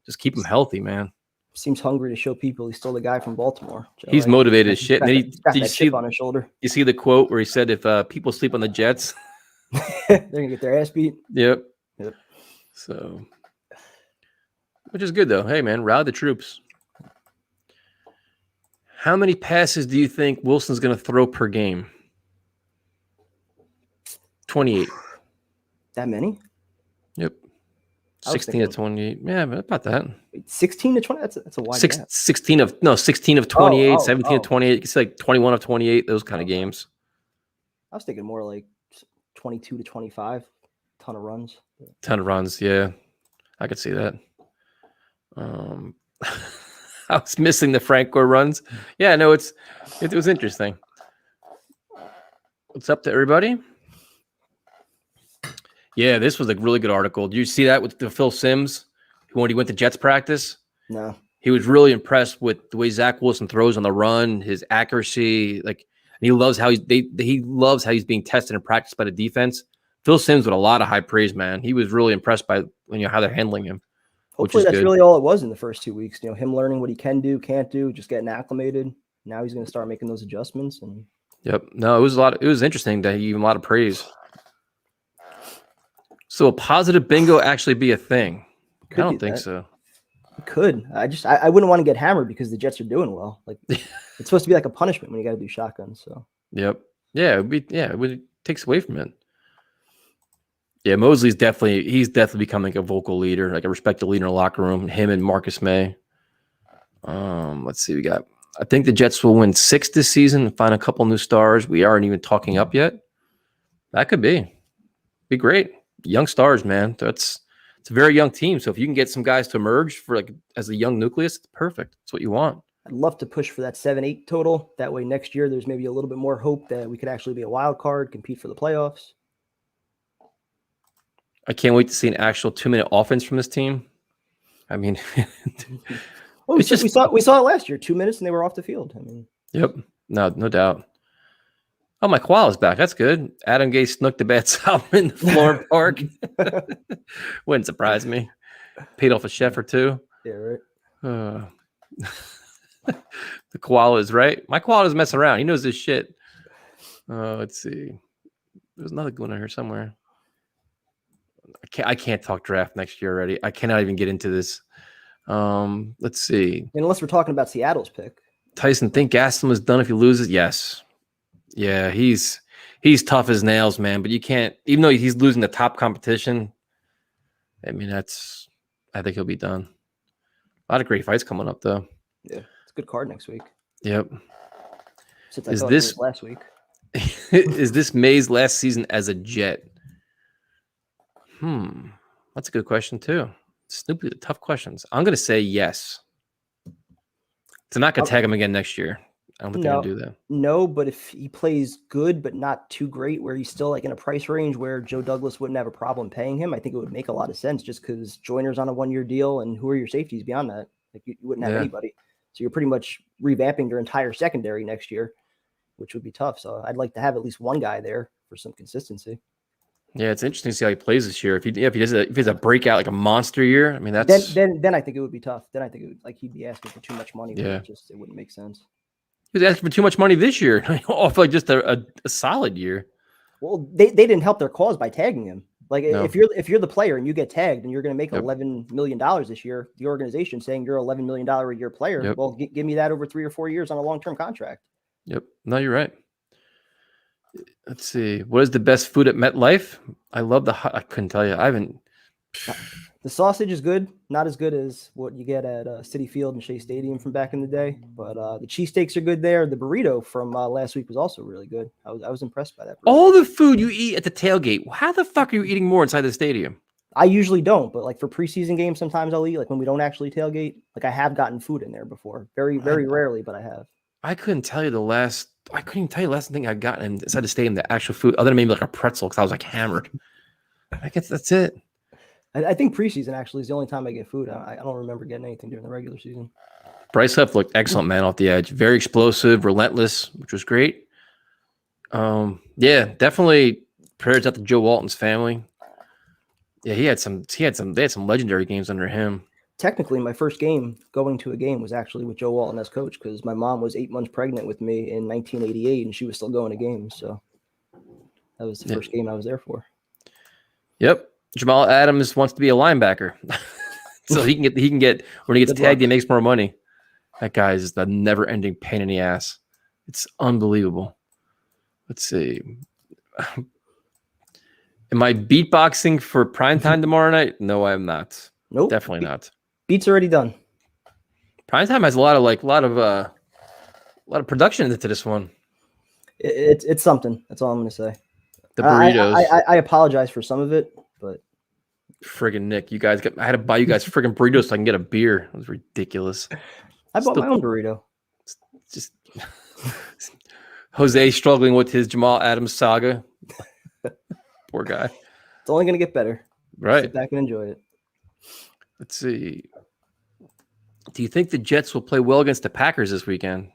Just keep him healthy, man. Seems hungry to show people he's still the guy from Baltimore. He's motivated as shit. And then got that chip on his shoulder. You see the quote where he said, "If people sleep on the Jets, they're gonna get their ass beat." Yep. So, which is good though. Hey, man, rally the troops. How many passes do you think Wilson's going to throw per game? 28. That many? Yep. 16 to 28. Yeah, about that. 16 to 20? That's a wide gap. 16 of 28, 17 of 28. It's like 21 of 28, those kind of games. I was thinking more like 22 to 25. Ton of runs. Yeah. I could see that. I was missing the Franco runs. Yeah, no, it was interesting. What's up to everybody? Yeah, this was a really good article. Did you see that with the Phil Simms when he went to Jets practice? No. He was really impressed with the way Zach Wilson throws on the run, his accuracy. He loves how he's being tested in practice by the defense. Phil Simms with a lot of high praise, man. He was really impressed by how they're handling him. Hopefully that's really all it was in the first 2 weeks. Him learning what he can do, can't do, just getting acclimated. Now he's going to start making those adjustments. Yep. No, it was interesting that he gave him a lot of praise. So a positive bingo actually be a thing? I don't think so. It could. I wouldn't want to get hammered because the Jets are doing well. Like it's supposed to be like a punishment when you got to do shotguns. So. Yep. Yeah. It takes away from it. Yeah, Mosley's definitely becoming a vocal leader, like a respected leader in the locker room. Him and Marcus May. Let's see, I think the Jets will win 6 this season and find a couple new stars. We aren't even talking up yet. That could be great. Young stars, man. It's a very young team. So if you can get some guys to emerge as a young nucleus, it's perfect. It's what you want. I'd love to push for that 7-8 total. That way next year there's maybe a little bit more hope that we could actually be a wild card, compete for the playoffs. I can't wait to see an actual 2-minute offense from this team. I mean, Oh, we saw it last year. 2 minutes and they were off the field. I mean, yep, no doubt. Oh, my koala's back. That's good. Adam Gay snooked the bad South in the Florham Park. Wouldn't surprise me. Paid off a Shepard too. Yeah, right. The koala is right. My koala doesn't mess around. He knows this shit. Let's see. There's another one in here somewhere. I can't talk draft next year already. I cannot even get into this. Let's see. Unless we're talking about Seattle's pick. Tyson, think Gaston was done if he loses? Yes. Yeah, he's tough as nails, man. But you can't, even though he's losing the top competition. I mean, I think he'll be done. A lot of great fights coming up, though. Yeah, it's a good card next week. Yep. Since I thought it was last week. Is this May's last season as a Jet? That's a good question too. Snoopy, the tough questions. I'm gonna say yes. They're not gonna tag him again next year. I don't think they're gonna do that. No, but if he plays good but not too great, where he's still like in a price range where Joe Douglas wouldn't have a problem paying him, I think it would make a lot of sense just because Joyner's on a 1-year deal, and who are your safeties beyond that? Like you wouldn't have anybody. So you're pretty much revamping your entire secondary next year, which would be tough. So I'd like to have at least one guy there for some consistency. Yeah, it's interesting to see how he plays this year. If he has a breakout, like a monster year, I mean, that's then I think it would be tough. Then I think it would, like, he'd be asking for too much money. Yeah, it wouldn't make sense. He was asking for too much money this year off like just a solid year. Well, they didn't help their cause by tagging him. Like if you're the player and you get tagged and you're going to make $11 million this year, the organization saying you're $11 million a year player. Well, give me that over 3 or 4 years on a long-term contract. Yep. No, you're right. Let's see. What is the best food at MetLife? I love I couldn't tell you. I haven't. The sausage is good. Not as good as what you get at Citi Field and Shea Stadium from back in the day. But the cheesesteaks are good there. The burrito from last week was also really good. I was impressed by that burrito. All the food you eat at the tailgate. How the fuck are you eating more inside the stadium? I usually don't. But like for preseason games, sometimes I'll eat. Like when we don't actually tailgate. Like I have gotten food in there before. Very, very rarely, but I have. I couldn't tell you the last thing I've gotten inside the stadium, the actual food, other than maybe like a pretzel, because I was like hammered. I guess that's it. I think preseason actually is the only time I get food. I don't remember getting anything during the regular season. Bryce Huff looked excellent, man, off the edge. Very explosive, relentless, which was great. Yeah, definitely prayers out to Joe Walton's family. Yeah, they had some legendary games under him. Technically, my first game going to a game was actually with Joe Walton as coach because my mom was 8 months pregnant with me in 1988 and she was still going to games. So that was the first game I was there for. Yep. Jamal Adams wants to be a linebacker. So he can get when he gets tagged, he makes more money. That guy is the never-ending pain in the ass. It's unbelievable. Let's see. Am I beatboxing for primetime tomorrow night? No, I'm not. Nope. Definitely not. Beat's already done. Primetime has a lot of production into this one. It's something. That's all I'm going to say. The burritos. I apologize for some of it, but friggin' Nick, I had to buy you guys friggin' burritos so I can get a beer. It was ridiculous. I bought my own burrito. Just Jose struggling with his Jamal Adams saga. Poor guy. It's only going to get better. Right. Sit back and enjoy it. Let's see. Do you think the Jets will play well against the Packers this weekend?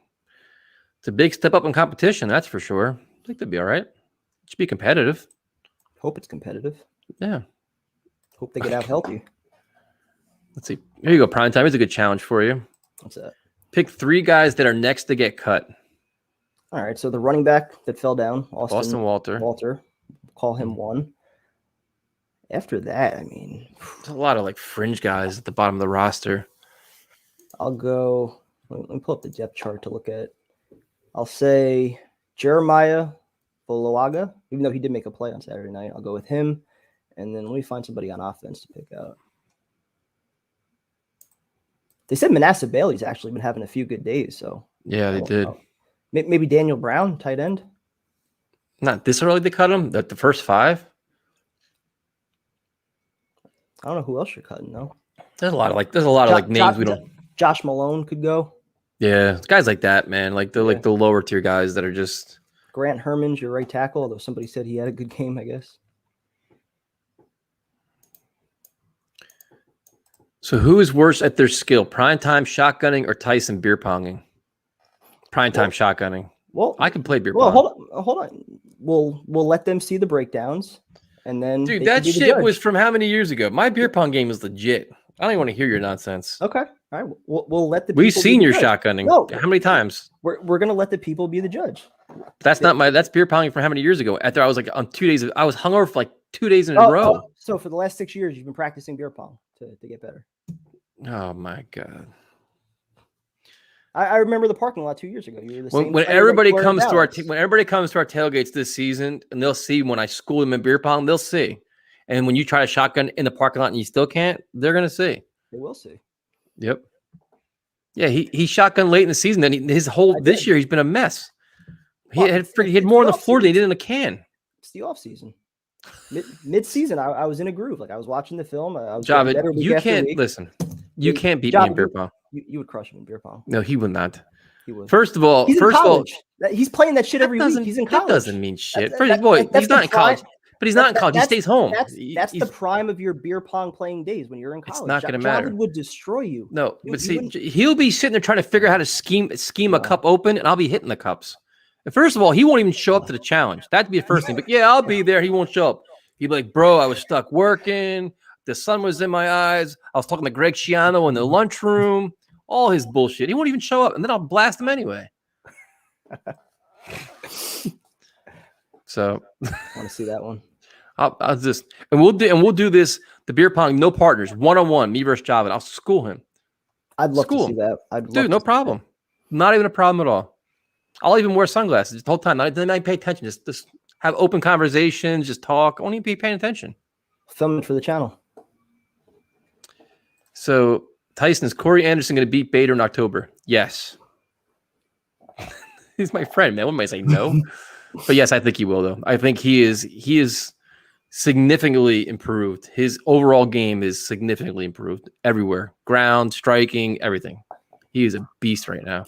It's a big step up in competition, that's for sure. I think they'll be all right. It should be competitive. Hope it's competitive. Yeah. Hope they get out healthy. Let's see. Here you go, Primetime. Here's a good challenge for you. What's that? Pick 3 guys that are next to get cut. All right. So the running back that fell down, Austin Walter. Call him 1. After that, I mean, there's a lot of like fringe guys at the bottom of the roster. I'll go. Let me pull up the depth chart to look at. I'll say Jeremiah Boloaga, even though he did make a play on Saturday night. I'll go with him. And then let me find somebody on offense to pick out. They said Manasseh Bailey's actually been having a few good days. So yeah, they did. Maybe Daniel Brown, tight end. Not this early they cut him. The first 5. I don't know who else you're cutting though. There's a lot of names we don't. Josh Malone could go. Yeah, guys like that, man. Like the like the lower tier guys that are just. Grant Herman's your right tackle, although somebody said he had a good game, I guess. So who is worse at their skill, primetime shotgunning or Tyson beer ponging? Primetime shotgunning. Well, I can play beer pong. Hold on. We'll let them see the breakdowns, and then dude, that shit was from how many years ago? My beer pong game is legit. I don't even want to hear your nonsense. Okay, all right. We'll let the. We've seen your shotgunning. No, how many times? We're gonna let the people be the judge. That's beer ponging from how many years ago? After I was like on 2 days. I was hungover for like 2 days in a row. So for the last 6 years, you've been practicing beer pong to get better. Oh my god. I remember the parking lot 2 years ago. You were the same. When everybody comes to our tailgates this season, and they'll see when I school them in beer pong, they'll see. And when you try to shotgun in the parking lot and you still can't, they're gonna see. They will see. Yep. Yeah, he shotgunned late in the season. Then this year he's been a mess. He had more on the floor than he did in a can. It's the off season. Mid season, I was in a groove. Like I was watching the film. I was Javed, you can't listen. You can't beat me in beer pong. You would crush him in beer pong. No, he would not. He would. First of all, he's playing that shit every week. He's in college. That doesn't mean shit. He's not in college. But he's not in college. He stays home. That's the prime of your beer pong playing days when you're in college. It's not going to matter. Javed would destroy you. No, but see, he'll be sitting there trying to figure out how to scheme a cup open, and I'll be hitting the cups. And first of all, he won't even show up to the challenge. That'd be the first thing. But yeah, I'll be there. He won't show up. He'd be like, bro, I was stuck working. The sun was in my eyes. I was talking to Greg Schiano in the lunchroom. All his bullshit. He won't even show up, and then I'll blast him anyway. So, I want to see that one. I'll just we'll do this. The beer pong, no partners, 1-on-1, me versus Javed. I'll school him. I'd love to see that. Dude, no problem. Not even a problem at all. I'll even wear sunglasses the whole time. Then I pay attention. Just have open conversations. Just talk. I won't even be paying attention. Film it for the channel. So Tyson, is Corey Anderson going to beat Bader in October? Yes. He's my friend, man. What might say no? But yes, I think he will, though. I think he is significantly improved. His overall game is significantly improved everywhere. Ground, striking, everything. He is a beast right now.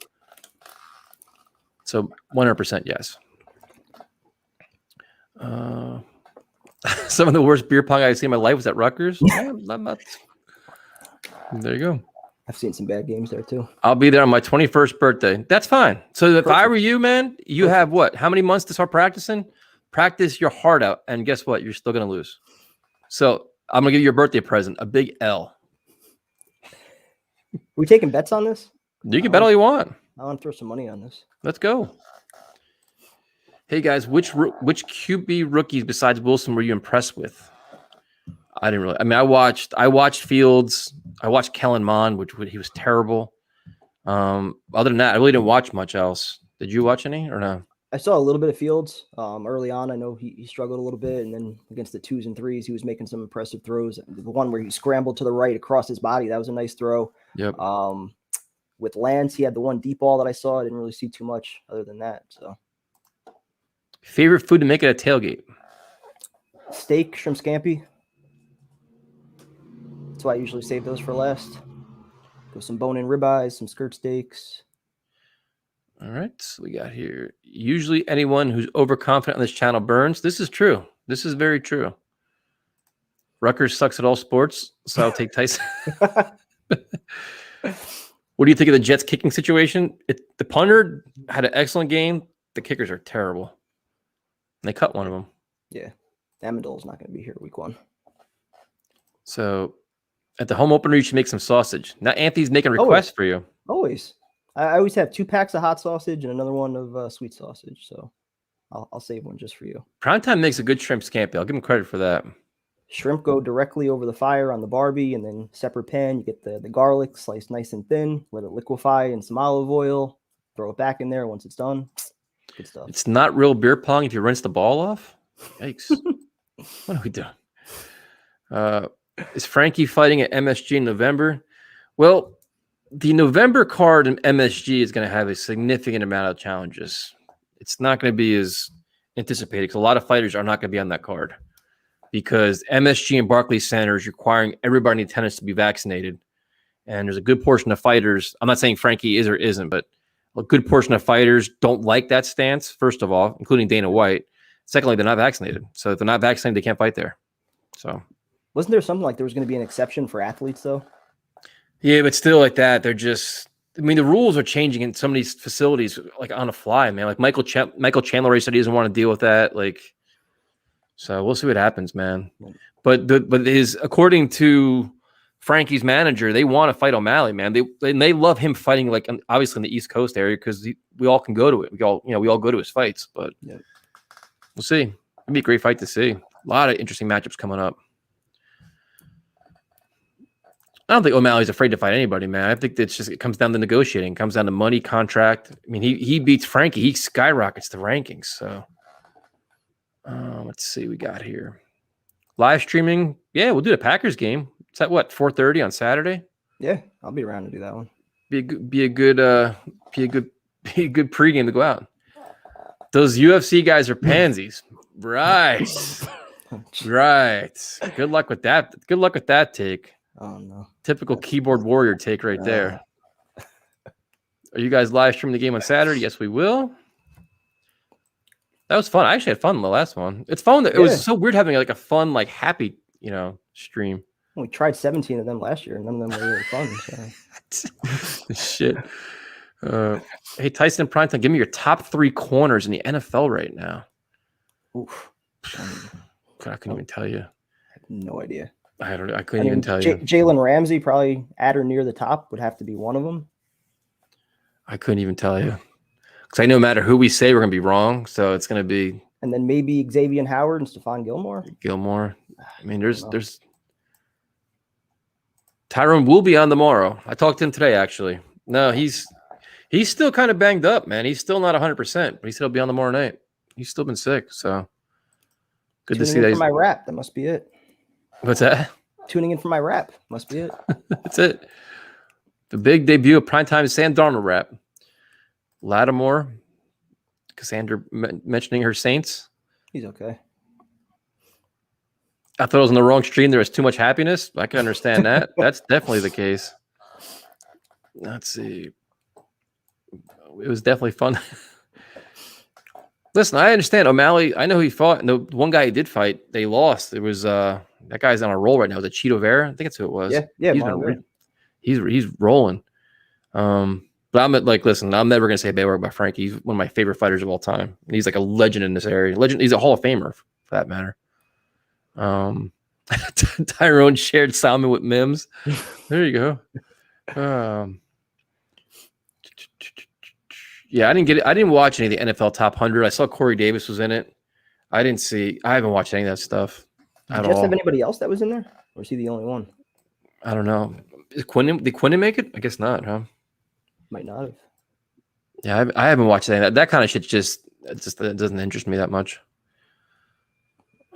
So 100% yes. Some of the worst beer pong I've seen in my life was at Rutgers. There you go. I've seen some bad games there too. I'll be there on my 21st birthday. That's fine. So if I were you, man, you have what? How many months to start practicing? Practice your heart out. And guess what? You're still going to lose. So I'm going to give you your birthday present, a big L. We taking bets on this? You can bet all you want. I want to throw some money on this. Let's go. Hey, guys, which QB rookies besides Wilson were you impressed with? I didn't really. I mean, I watched Fields. I watched Kellen Mond, which he was terrible. Other than that, I really didn't watch much else. Did you watch any or no? I saw a little bit of Fields early on. I know he struggled a little bit, and then against the 2s and 3s, he was making some impressive throws. The one where he scrambled to the right across his body, that was a nice throw. Yep. With Lance, he had the one deep ball that I saw. I didn't really see too much other than that. So, favorite food to make at a tailgate? Steak, shrimp scampi. That's why I usually save those for last. Go some bone-in ribeyes, some skirt steaks. All right, so we got here. Usually anyone who's overconfident on this channel burns. This is true. This is very true. Rutgers sucks at all sports, so I'll take Tyson. What do you think of the Jets kicking situation? The punter had an excellent game. The kickers are terrible. And they cut one of them. Yeah, Mcdougall's not going to be here week 1. So at the home opener, you should make some sausage. Now Anthony's making requests for you. Always. I always have 2 packs of hot sausage and another one of sweet sausage. So I'll save one just for you. Primetime makes a good shrimp scampi. I'll give him credit for that. Shrimp go directly over the fire on the Barbie, and then separate pan. You get the garlic sliced nice and thin. Let it liquefy in some olive oil. Throw it back in there once it's done. Good stuff. It's not real beer pong if you rinse the ball off. Yikes. What are we doing? Is Frankie fighting at MSG in November? Well, the November card in MSG is going to have a significant amount of challenges. It's not going to be as anticipated because a lot of fighters are not going to be on that card because MSG and Barclays Center is requiring everybody in attendance to be vaccinated. And there's a good portion of fighters. I'm not saying Frankie is or isn't, but a good portion of fighters don't like that stance, first of all, including Dana White. Secondly, they're not vaccinated. So if they're not vaccinated, they can't fight there. So wasn't there something like there was going to be an exception for athletes, though? Yeah, but still like that, they're just. I mean, the rules are changing in some of these facilities, like on the fly, man. Like Michael Chandler said he doesn't want to deal with that. Like, so we'll see what happens, man. But according to Frankie's manager, they want to fight O'Malley, man. They love him fighting, like obviously in the East Coast area, because we all can go to it. We all go to his fights. But we'll see. It'd be a great fight to see. A lot of interesting matchups coming up. I don't think O'Malley's afraid to fight anybody, man. I think it comes down to negotiating. It comes down to money, contract. I mean, he beats Frankie. He skyrockets the rankings. So let's see what we got here. Live streaming. Yeah, we'll do the Packers game. It's at what, 4:30 on Saturday? Yeah, I'll be around to do that one. Be a good pregame to go out. Those UFC guys are pansies. Right. Right. Good luck with that. Good luck with that take. Oh no. Typical keyboard warrior take right there. Are you guys live streaming the game on Saturday? Yes, we will. That was fun. I actually had fun in the last one. It's fun. It was so weird having like a fun, like happy, stream. We tried 17 of them last year, and none of them were really fun. So. Shit. Hey, Tyson Primetime, give me your top 3 corners in the NFL right now. Oof. I couldn't even tell you. I have no idea. I couldn't even tell you. Jalen Ramsey, probably at or near the top, would have to be one of them. I couldn't even tell you. Because I know no matter who we say, we're going to be wrong. So it's going to be. And then maybe Xavier Howard and Stephon Gilmore. I mean, there's. Tyrone will be on tomorrow. I talked to him today, actually. No, he's still kind of banged up, man. He's still not 100%, but he said he'll be on tomorrow night. He's still been sick, so good to see that. For my rap, that must be it. What's that? Tuning in for my rap, must be it. That's it. The big debut of primetime Sam Darnold rap. Lattimore, Cassandra mentioning her Saints. He's okay. I thought it was on the wrong stream. There was too much happiness. I can understand that. That's definitely the case. Let's see. It was definitely fun. Listen, I understand O'Malley. I know he fought. And the one guy he did fight, they lost. It was that guy's on a roll right now. Was it Cheeto Vera? I think that's who it was. Yeah. He's rolling. But I'm listen, I'm never gonna say a bad word about Frankie. He's one of my favorite fighters of all time. And he's like a legend in this area. Legend. He's a Hall of Famer for that matter. Tyrone shared salmon with Mims. There you go. Yeah, I didn't watch any of the NFL Top 100. I saw Corey Davis was in it. I haven't watched any of that stuff at all. Did you have anybody else that was in there? Or is he the only one? I don't know. Did Quinn make it? I guess not, huh? Might not have. Yeah, I haven't watched any of that. That kind of shit just it doesn't interest me that much.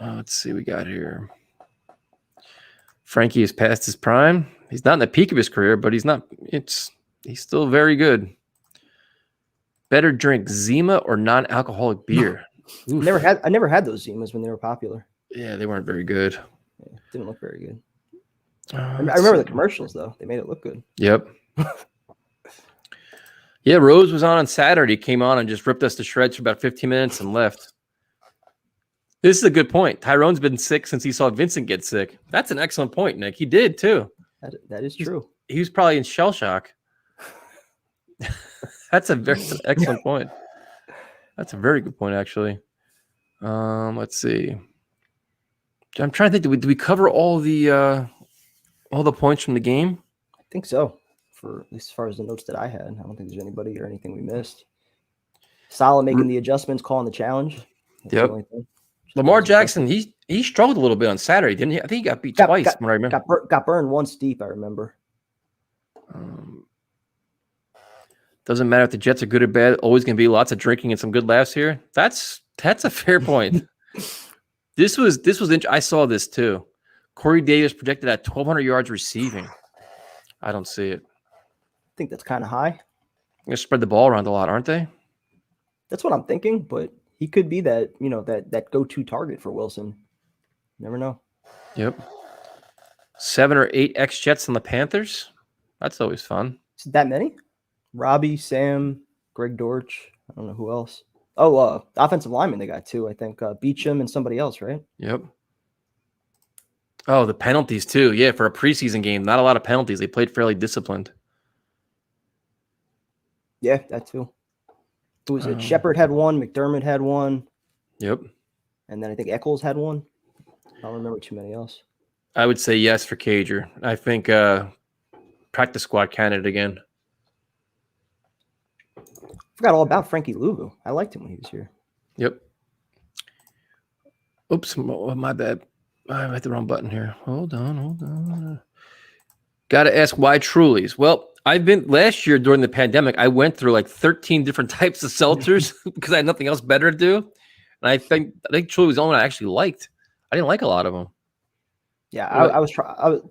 Let's see what we got here. Frankie is past his prime. He's not in the peak of his career, but he's still very good. Better drink Zima or non-alcoholic beer? I never had those Zimas when they were popular. Yeah, they weren't very good. Yeah, didn't look very good. I remember the commercials though. They made it look good. Yep. Yeah, Rose was on Saturday. Came on and just ripped us to shreds for about 15 minutes and left. This is a good point. Tyrone's been sick since he saw Vincent get sick. That's an excellent point, Nick. He did too. That is true. He was probably in shell shock. That's a very excellent point. That's a very good point, actually. Let's see. I'm trying to think. Did we cover all the points from the game? I think so. For at least as far as the notes that I had, I don't think there's anybody or anything we missed. Salah making the adjustments, calling the challenge. Yep. Lamar Jackson, he struggled a little bit on Saturday, didn't he? I think he got beat twice. When I remember. Got burned once deep. I remember. Doesn't matter if the Jets are good or bad. Always going to be lots of drinking and some good laughs here. That's a fair point. This was. I saw this too. Corey Davis projected at 1,200 yards receiving. I don't see it. I think that's kind of high. They're going to spread the ball around a lot, aren't they? That's what I'm thinking, but he could be that, that go-to target for Wilson. Never know. Yep. 7 or 8 ex-Jets on the Panthers. That's always fun. Is it that many? Robbie, Sam, Greg Dortch. I don't know who else. Oh, offensive lineman they got 2, I think. Beecham and somebody else, right? Yep. Oh, the penalties too. Yeah, for a preseason game, not a lot of penalties. They played fairly disciplined. Yeah, that too. Who was it? Shepard had one. McDermott had one. Yep. And then I think Eccles had one. I don't remember too many else. I would say yes for Cager. I think practice squad candidate again. Forgot all about Frankie Luvu. I liked him when he was here. Yep. Oops, my bad. I hit the wrong button here. Hold on. Got to ask why Trulies. Well, last year during the pandemic, I went through like 13 different types of seltzers because I had nothing else better to do. And I think Truly was the only one I actually liked. I didn't like a lot of them. Yeah, I was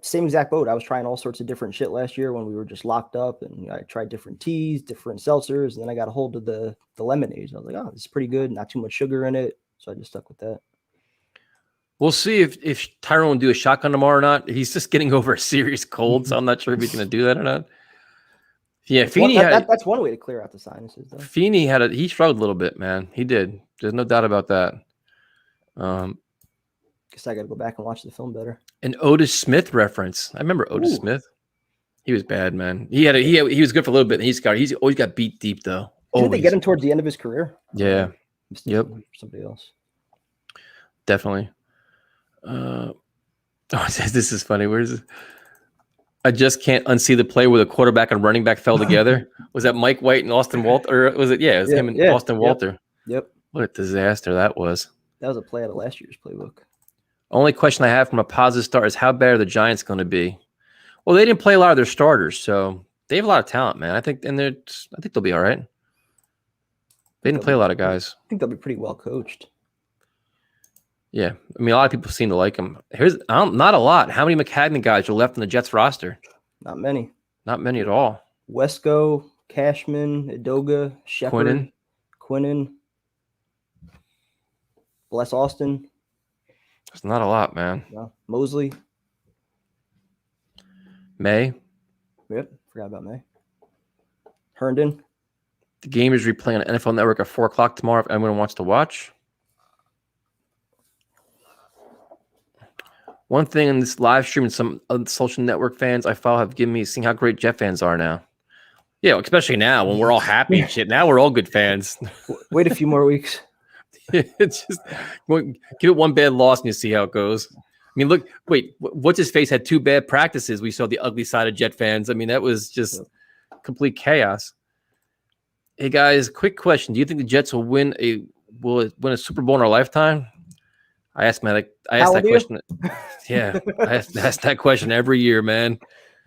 same exact boat. I was trying all sorts of different shit last year when we were just locked up, and I tried different teas, different seltzers, and then I got a hold of the lemonades. I was like, oh, this is pretty good. Not too much sugar in it. So I just stuck with that. We'll see if Tyrone will do a shotgun tomorrow or not. He's just getting over a serious cold, so I'm not sure if he's going to do that or not. Yeah, Feeney that's one way to clear out the sinuses, though. Feeney he struggled a little bit, man. He did. There's no doubt about that. Guess I got to go back and watch the film better. An Otis Smith reference. I remember Otis Smith. He was bad, man. He was good for a little bit. He's always got beat deep though. Didn't they get him towards the end of his career? Yeah. Yep. Somebody else. Definitely. This is funny. Where's it? I just can't unsee the play where the quarterback and running back fell together. Was that Mike White and Austin Walter? Or was it? Yeah, it was him and Austin Walter. Yep. What a disaster that was. That was a play out of last year's playbook. Only question I have from a positive start is how bad are the Giants going to be? Well, they didn't play a lot of their starters, so they have a lot of talent, man. I think they'll be all right. They didn't play a lot of guys. I think they'll be pretty well coached. Yeah, I mean, a lot of people seem to like him. Not a lot. How many McCagnon guys are left in the Jets roster? Not many. Not many at all. Wesco, Cashman, Edoga, Shepard, Quinnen, Bless Austin. It's not a lot, man. No. Mosley. May. Yep, forgot about May. Herndon. The game is replaying on NFL Network at 4 o'clock tomorrow if anyone wants to watch. One thing in this live stream and some social network fans I follow have given me seeing how great Jet fans are now. Yeah, especially now when we're all happy and shit. Now we're all good fans. Wait a few more weeks. It's just give it one bad loss and you see how it goes. I mean, look, what's his face had 2 bad practices. We saw the ugly side of Jet fans. I mean, that was just complete chaos. Hey guys, quick question: do you think the Jets will win a Super Bowl in our lifetime? I ask that question. Yeah, I ask that question every year, man.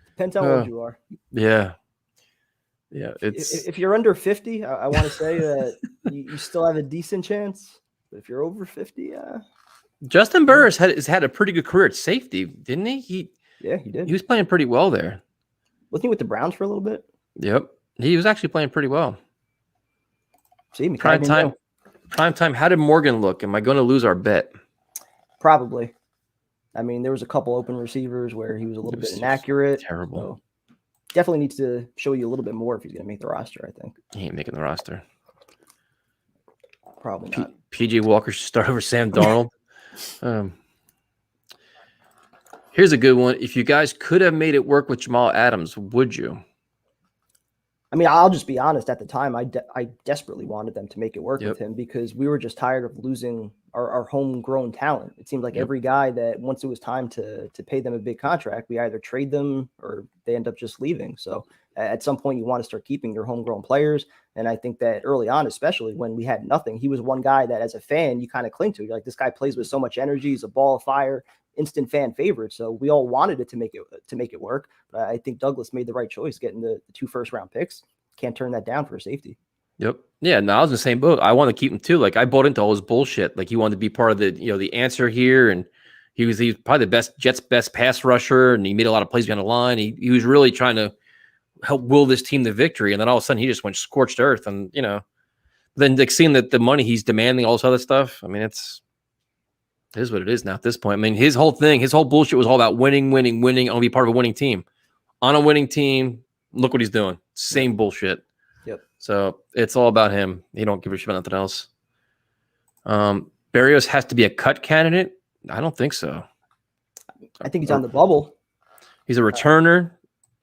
Depends how old you are. Yeah. Yeah, if you're under 50, I want to say that you still have a decent chance. But if you're over 50, Justin Burris has had a pretty good career at safety, didn't he? Yeah, he did. He was playing pretty well there. Wasn't he with the Browns for a little bit? Yep, he was actually playing pretty well. See, prime time. How did Morgan look? Am I going to lose our bet? Probably. I mean, there was a couple open receivers where he was a little bit inaccurate. Terrible. So definitely needs to show you a little bit more if he's going to make the roster, I think. He ain't making the roster. Probably not. PJ Walker should start over Sam Darnold. Here's a good one. If you guys could have made it work with Jamal Adams, would you? I mean, I'll just be honest. At the time, I desperately wanted them to make it work with him because we were just tired of losing our homegrown talent. It seemed like every guy that once it was time to pay them a big contract, we either trade them or they end up just leaving. So at some point you want to start keeping your homegrown players. And I think that early on, especially when we had nothing, he was one guy that as a fan, you kind of cling to. You're like, this guy plays with so much energy. He's a ball of fire, instant fan favorite. So we all wanted it to make it work. But I think Douglas made the right choice getting the 2 first-round picks. Can't turn that down for safety. Yep. Yeah. No, I was in the same boat. I want to keep him too. Like I bought into all his bullshit. Like he wanted to be part of the answer here, and he was probably the Jets' best pass rusher, and he made a lot of plays behind the line. He was really trying to help will this team to victory, and then all of a sudden he just went scorched earth, and then like seeing that the money he's demanding, all this other stuff. I mean, it is what it is now at this point. I mean, his whole bullshit was all about winning. I want to be part of a winning team. On a winning team, look what he's doing. Same bullshit. Yep. So it's all about him. He don't give a shit about nothing else. Berrios has to be a cut candidate. I don't think so. I think he's on the bubble. He's a returner.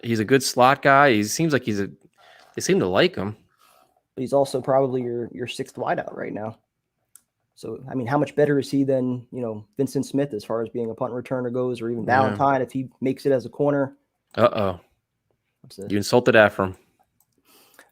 He's a good slot guy. He seems like they seem to like him. But he's also probably your sixth wideout right now. So, I mean, how much better is he than, Vincent Smith as far as being a punt returner goes, or even Valentine if he makes it as a corner? Uh-oh. You insulted Afram.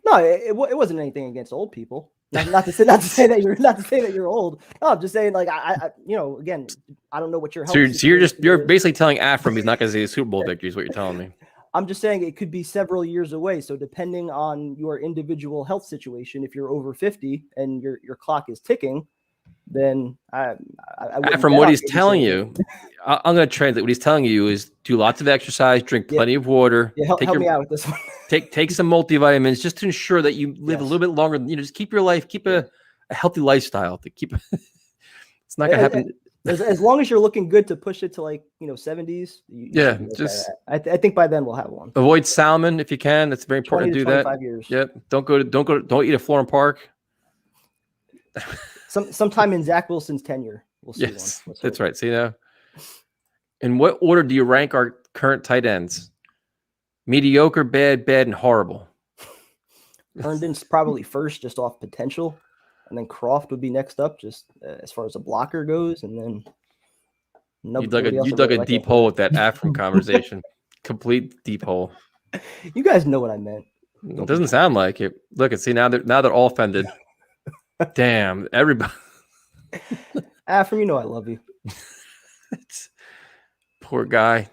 No, it wasn't anything against old people. Not to say that you're old. No, I'm just saying, like, I again, I don't know what your health. So you're basically telling Afram he's not going to see a Super Bowl victory is what you're telling me. I'm just saying it could be several years away. So depending on your individual health situation, if you're over 50 and your clock is ticking, then from what he's telling you, I'm going to translate. What he's telling you is do lots of exercise, drink plenty of water. Yeah, help me out with this one. take some multivitamins just to ensure that you live a little bit longer. Just keep your life, keep a healthy lifestyle. To keep it's not going to happen. As long as you're looking good to push it to 70s. I think by then we'll have one. Avoid salmon if you can. That's very important to do that. 25 years. Yep. Don't eat at Florham Park. Sometime in Zach Wilson's tenure, we'll see one. That's right. See now. In what order do you rank our current tight ends? Mediocre, bad, and horrible. Herndon's probably first, just off potential, and then Croft would be next up, just as far as a blocker goes, and then you dug a deep hole with that Afram conversation. Complete deep hole. You guys know what I meant. It doesn't sound like it. Look and see now they're all offended. Damn, everybody. Afram, I love you. Poor guy.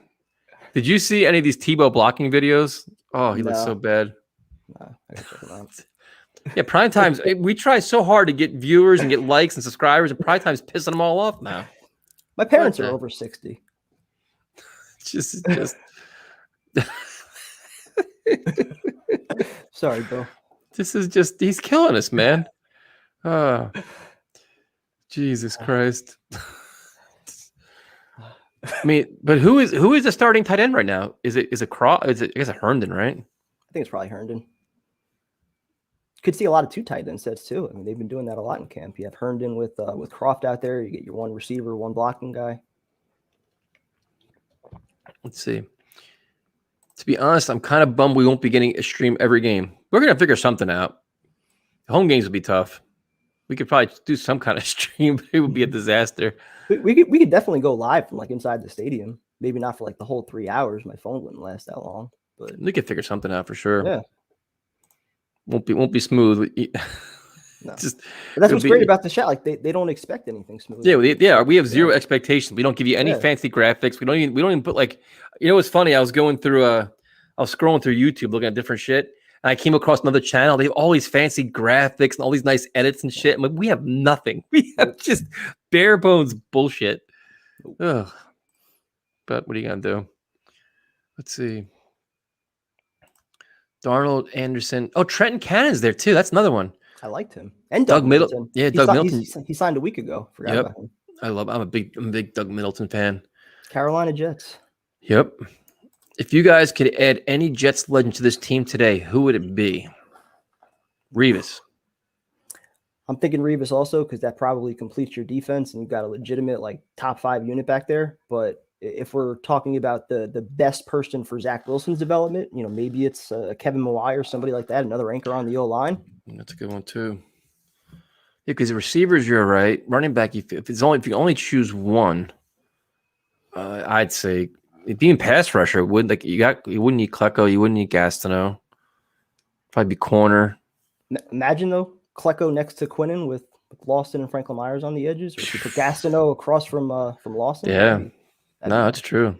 Did you see any of these Tebow blocking videos? Oh, he looks so bad. No, I gotta check him out. Yeah, prime times. We try so hard to get viewers and get likes and subscribers, and prime time's pissing them all off now. My parents are over 60. Just. Sorry, Bill. This is he's killing us, man. Oh, Jesus Christ. I mean, but who is the starting tight end right now? Is it Croft? I guess a Herndon, right? I think it's probably Herndon. Could see a lot of 2 tight end sets too. I mean, they've been doing that a lot in camp. You have Herndon with Croft out there. You get your one receiver, one blocking guy. Let's see. To be honest, I'm kind of bummed we won't be getting a stream every game. We're gonna figure something out. The home games will be tough. We could probably do some kind of stream, but it would be a disaster. We could definitely go live from inside the stadium. Maybe not for the whole 3 hours. My phone wouldn't last that long. But we could figure something out for sure. Yeah. Won't be smooth. No. But that's what's great about the shot. They don't expect anything smooth. Yeah, we have zero expectations. We don't give you any fancy graphics. We don't even put what's funny? I was going through I was scrolling through YouTube looking at different shit. And I came across another channel. They have all these fancy graphics and all these nice edits and shit. I'm like, we have nothing. We have just bare bones bullshit. Ugh. But what are you gonna do? Let's see. Darnold, Anderson. Oh, Trenton Cannon's there too. That's another one. I liked him. And Doug Middleton. Yeah, Doug Middleton. He signed a week ago. Forgot about him. I'm a big Doug Middleton fan. Carolina Jets. Yep. If you guys could add any Jets legend to this team today, who would it be? Revis. I'm thinking Revis also because that probably completes your defense and you've got a legitimate top 5 unit back there. But if we're talking about the best person for Zach Wilson's development, maybe it's Kevin Mawai or somebody like that, another anchor on the O-line. That's a good one too. Yeah, because the receivers, you're right. Running back, if you only choose one, I'd say being pass rusher you wouldn't need Klecko, you wouldn't need Gastineau. Probably be corner. Imagine though, Klecko next to Quinnen with Lawson and Franklin Myers on the edges, or if you put Gastineau across from Lawson. Yeah, no, that's true.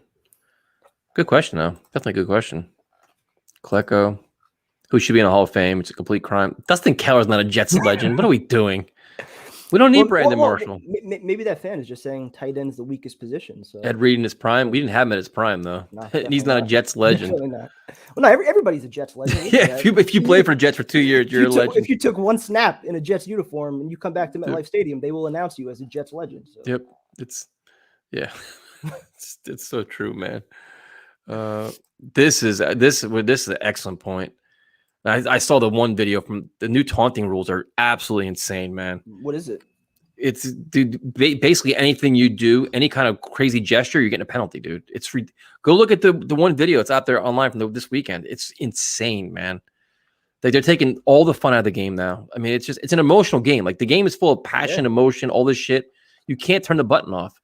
Good question though. Definitely a good question. Klecko, who should be in a Hall of Fame? It's a complete crime. Dustin Keller's not a Jets legend. What are we doing? We don't need Brandon Marshall. Maybe that fan is just saying tight end's the weakest position. So Ed Reed in his prime. We didn't have him at his prime though. He's not a Jets legend. Well, no, everybody's a Jets legend. Yeah, if you play for Jets for 2 years, you're a legend. If you took one snap in a Jets uniform and you come back to MetLife Stadium, they will announce you as a Jets legend. So. Yep, it's so true, man. This is an excellent point. I saw the one video from the new taunting rules are absolutely insane, man. What is it? It's dude. Basically, anything you do, any kind of crazy gesture, you're getting a penalty, dude. Go look at the one video. It's out there online from this weekend. It's insane, man. They're taking all the fun out of the game now. I mean, it's an emotional game. Like the game is full of passion, emotion, all this shit. You can't turn the button off.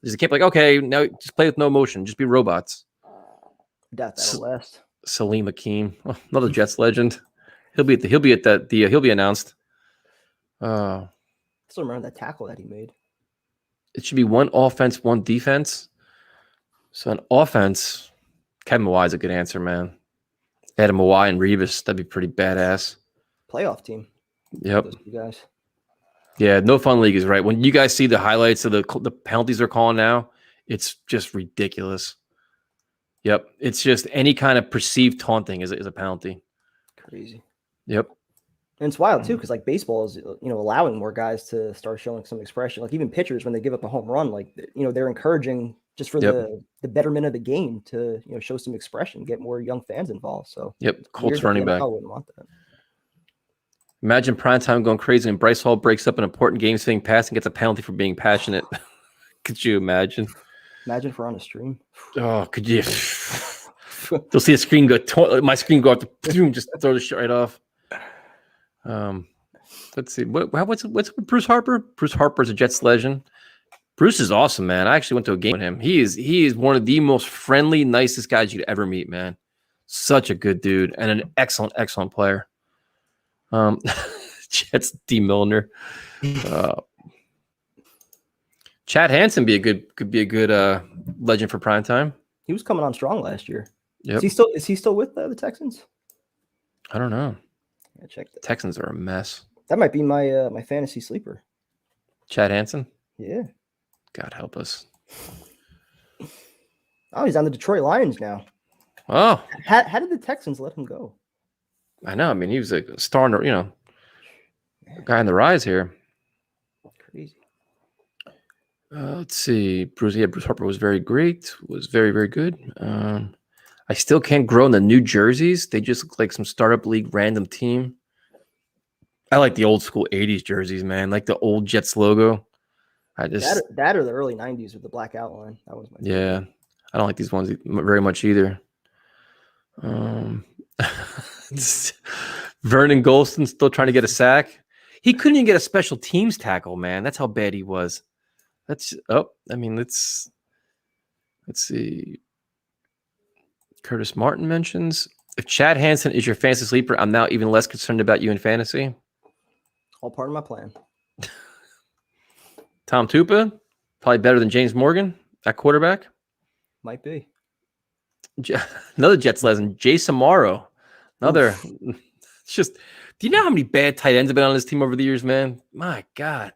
Just keep like, okay, now just play with no emotion. Just be robots. Doubt that'll last. Salim Akeem, another Jets legend. He'll be announced. I still remember that tackle that he made. It should be one offense, one defense. So an offense, Kevin Mawai is a good answer, man. Adam Mawai and Revis, that'd be pretty badass. Playoff team. Yep. Those two guys. Yeah, no fun league is right. When you guys see the highlights of the penalties they're calling now, it's just ridiculous. Yep, it's just any kind of perceived taunting is a penalty. Crazy. Yep. And it's wild too, because like baseball is allowing more guys to start showing some expression. Like even pitchers when they give up a home run, like they're encouraging just for the betterment of the game to show some expression, get more young fans involved. So Colts running back. I wouldn't want that. Imagine primetime going crazy and Bryce Hall breaks up an important game swinging pass and gets a penalty for being passionate. Could you imagine? Imagine if we're on a stream. Oh, could you? You'll see a screen go. My screen go up to just throw the shit right off. Let's see. What's with Bruce Harper? Bruce Harper's a Jets legend. Bruce is awesome, man. I actually went to a game with him. He is one of the most friendly, nicest guys you'd ever meet, man. Such a good dude and an excellent player. Jets D Milner. Chad Hansen could be a good legend for prime time. He was coming on strong last year. Yep. Is he still with the Texans? I don't know. Yeah, check that. Texans are a mess. That might be my my fantasy sleeper. Chad Hansen? Yeah. God help us. Oh, he's on the Detroit Lions now. Oh. How did the Texans let him go? I know. I mean, he was a star, guy on the rise here. Crazy. Let's see. Bruce Harper was very great. Was very, very good. I still can't grow in the New Jerseys. They just look like some startup league random team. I like the old school 80s jerseys, man. Like the old Jets logo. That or the early 90s with the black outline. That was my favorite. Yeah. I don't like these ones very much either. Vernon Golston still trying to get a sack. He couldn't even get a special teams tackle, man. That's how bad he was. Let's see. Curtis Martin mentions, if Chad Hansen is your fantasy sleeper, I'm now even less concerned about you in fantasy. All part of my plan. Tom Tupa, probably better than James Morgan at quarterback. Might be. Another Jets legend, Jay Samaro. Another. It's just, do you know how many bad tight ends have been on this team over the years, man? My God.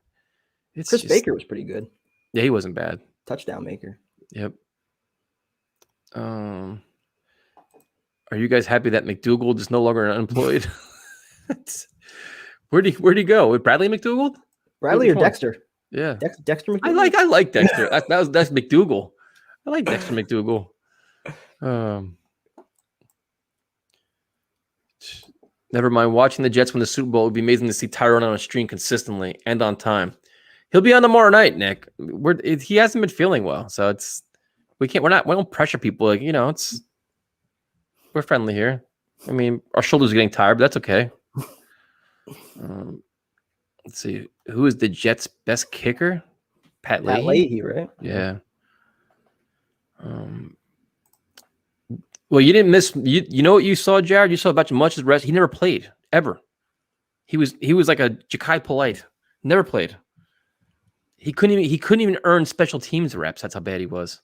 Chris Baker was pretty good. Yeah, he wasn't bad. Touchdown maker. Yep. Are you guys happy that Mcdougall is no longer unemployed? Where'd he go? With Bradley Mcdougall? Bradley or Dexter? Yeah. Dexter McDougall? I like Dexter. That's Mcdougall. I like Dexter McDougall. Never mind. Watching the Jets win the Super Bowl, it would be amazing to see Tyrone on a stream consistently and on time. He'll be on tomorrow night, Nick. He hasn't been feeling well, so we don't pressure people. Like, we're friendly here. I mean, our shoulders are getting tired, but that's okay. Let's see. Who is the Jets' best kicker? Pat Leahy, right? Yeah. Well, you didn't miss. You know what you saw, Jared? You saw about as much as the rest. He never played ever. He was like a Ja'Kai Polite. Never played. He couldn't even earn special teams reps. That's how bad he was.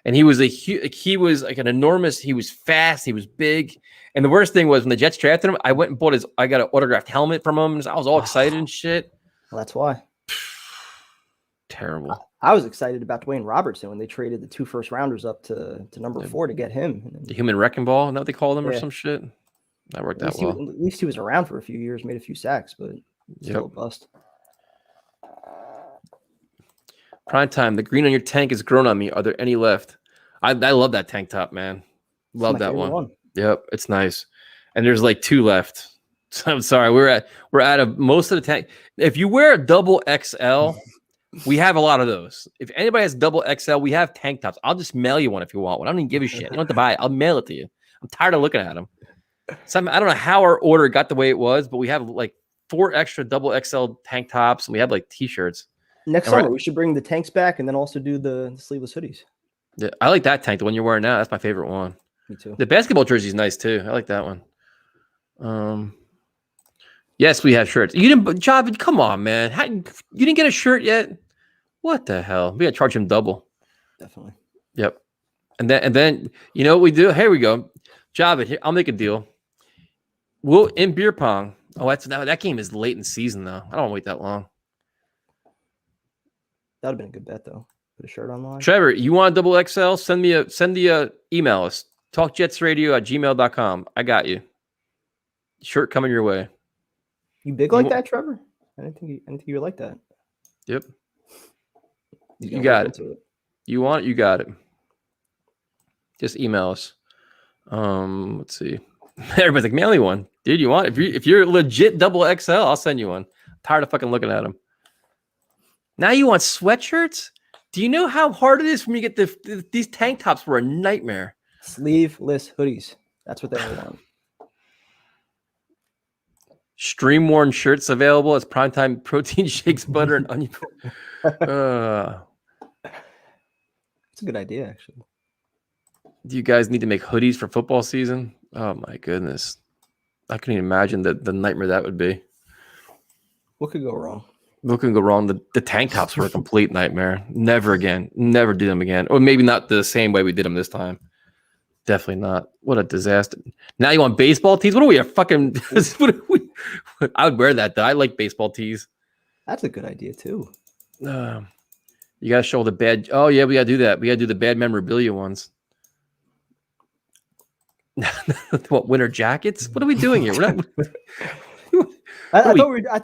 And he was like an enormous. He was fast. He was big. And the worst thing was when the Jets drafted him, I went and I got an autographed helmet from him. I was all excited and shit. Well, that's why. Terrible. I was excited about Dwayne Robertson when they traded the 2 first-rounders up to number 4 to get him. The human wrecking ball, isn't that what they called him or some shit? That worked out well. At least he was around for a few years, made a few sacks, but still a bust. Prime time. The green on your tank has grown on me. Are there any left? I love that tank top, man. Love that one. Yep, it's nice. And there's like 2 left. I'm sorry. We're out of most of the tank. If you wear a double XL, we have a lot of those. If anybody has double XL, we have tank tops. I'll just mail you one if you want one. I don't even give a shit. You don't have to buy it. I'll mail it to you. I'm tired of looking at them. I don't know how our order got the way it was, but we have like 4 extra double XL tank tops, and we have like t-shirts. Next summer, we should bring the tanks back and then also do the sleeveless hoodies. Yeah, I like that tank, the one you're wearing now. That's my favorite one. Me too. The basketball jersey is nice too. I like that one. Yes, we have shirts. You didn't, Javid, come on, man. You didn't get a shirt yet? What the hell? We got to charge him double. Definitely. Yep. And then you know what we do? Here we go. Javid, here, I'll make a deal. We'll in beer pong. Oh, that game is late in the season though. I don't want to wait that long. That'd have been a good bet though. Put a shirt online. Trevor, you want a double XL? Send the email us. talkjetsradio@gmail.com. I got you. Shirt coming your way. You big like that, Trevor? I didn't think you were like that. Yep. You got it. You want it, you got it. Just email us. Let's see. Everybody's like, mail me one. Dude, you want it? If you're legit double XL, I'll send you one. I'm tired of fucking looking at them. Now you want sweatshirts? Do you know how hard it is for me to get these tank tops were a nightmare. Sleeveless hoodies. That's what they all want. Stream worn shirts available as primetime protein shakes, butter, and onion. That's a good idea, actually. Do you guys need to make hoodies for football season? Oh my goodness. I couldn't even imagine the nightmare that would be. What could go wrong? What can go wrong? The tank tops were a complete nightmare. Never again. Never do them again. Or maybe not the same way we did them this time. Definitely not. What a disaster. Now you want baseball tees? What are we, a fucking... I would wear that, though. I like baseball tees. That's a good idea, too. You got to show the bad... Oh, yeah, we got to do that. We got to do the bad memorabilia ones. What, winter jackets? What are we doing here? We're not... I thought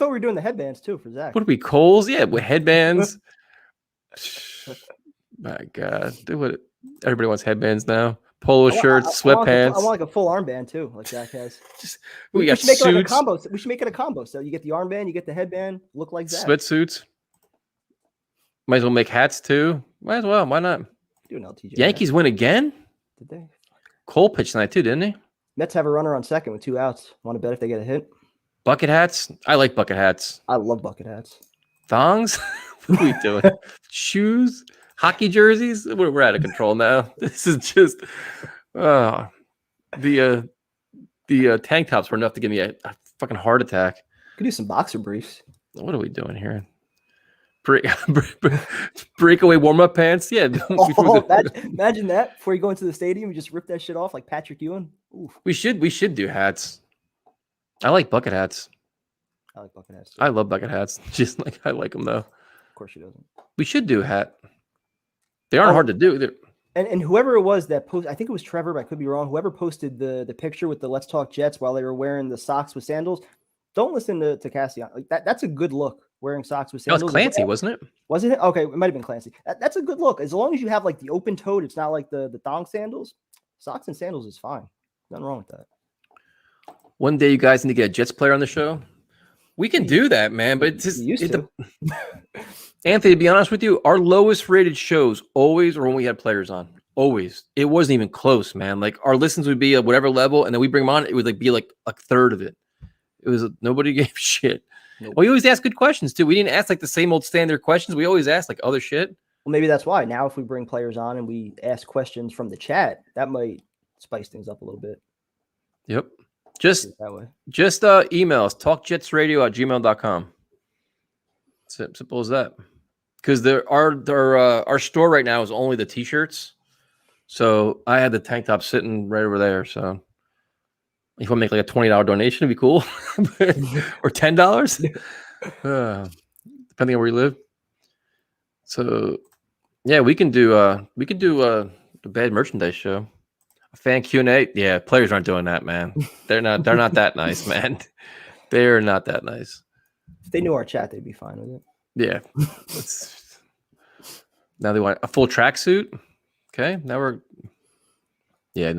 we were doing the headbands, too, for Zach. What are we, Coles? Yeah, with headbands. My God. Everybody wants headbands now. Polo shirts, sweatpants. I want like a full armband too, like Zach has. We got should make suits. it like a combo. We should make it a combo. So you get the armband, you get the headband, look like Zach. Sweatsuits. Might as well make hats too. Might as well. Why not? Do an LTJ. Yankees win again? Did they? Cole pitched tonight too, didn't he? Mets have a runner on second with 2 outs. Want to bet if they get a hit? Bucket hats? I like bucket hats. I love bucket hats. Thongs? What are we doing? Shoes? Hockey jerseys? We're out of control now. This is just the tank tops were enough to give me a fucking heart attack. Could do some boxer briefs. What are we doing here? Breakaway warm-up pants? Yeah. Imagine that before you go into the stadium, you just rip that shit off like Patrick Ewing. Oof. We should do hats. I like bucket hats. I like bucket hats too. I love bucket hats. Just like I like them though. Of course she doesn't. We should do a hat. They aren't hard to do. And whoever it was that posted, I think it was Trevor, but I could be wrong. Whoever posted the picture with the Let's Talk Jets while they were wearing the socks with sandals, don't listen to Cassian. Like that's a good look, wearing socks with sandals. That was Clancy, wasn't it? Wasn't it? Okay, it might have been Clancy. That's a good look. As long as you have like the open toed, it's not like the thong sandals. Socks and sandals is fine. Nothing wrong with that. One day you guys need to get a Jets player on the show. We can do that, man. But it's just Anthony, to be honest with you, our lowest rated shows always were when we had players on. Always. It wasn't even close, man. Like our listens would be at whatever level, and then we bring them on. It would like be like a third of it. It was nobody gave shit. Nope. We always ask good questions too. We didn't ask like the same old standard questions. We always ask like other shit. Well, maybe that's why now if we bring players on and we ask questions from the chat, that might spice things up a little bit. Yep. Just email us, talkjetsradio@gmail.com. Simple as that. Because our store right now is only the t-shirts. So I had the tank top sitting right over there. So if you want to make like a $20 donation, it'd be cool. Or $10. Depending on where you live. So yeah, we can do the bad merchandise show. A fan Q&A. Yeah, players aren't doing that, man. They're not that nice, man. They're not that nice. If they knew our chat, they'd be fine with it. Yeah. Now they want a full tracksuit. Okay. Now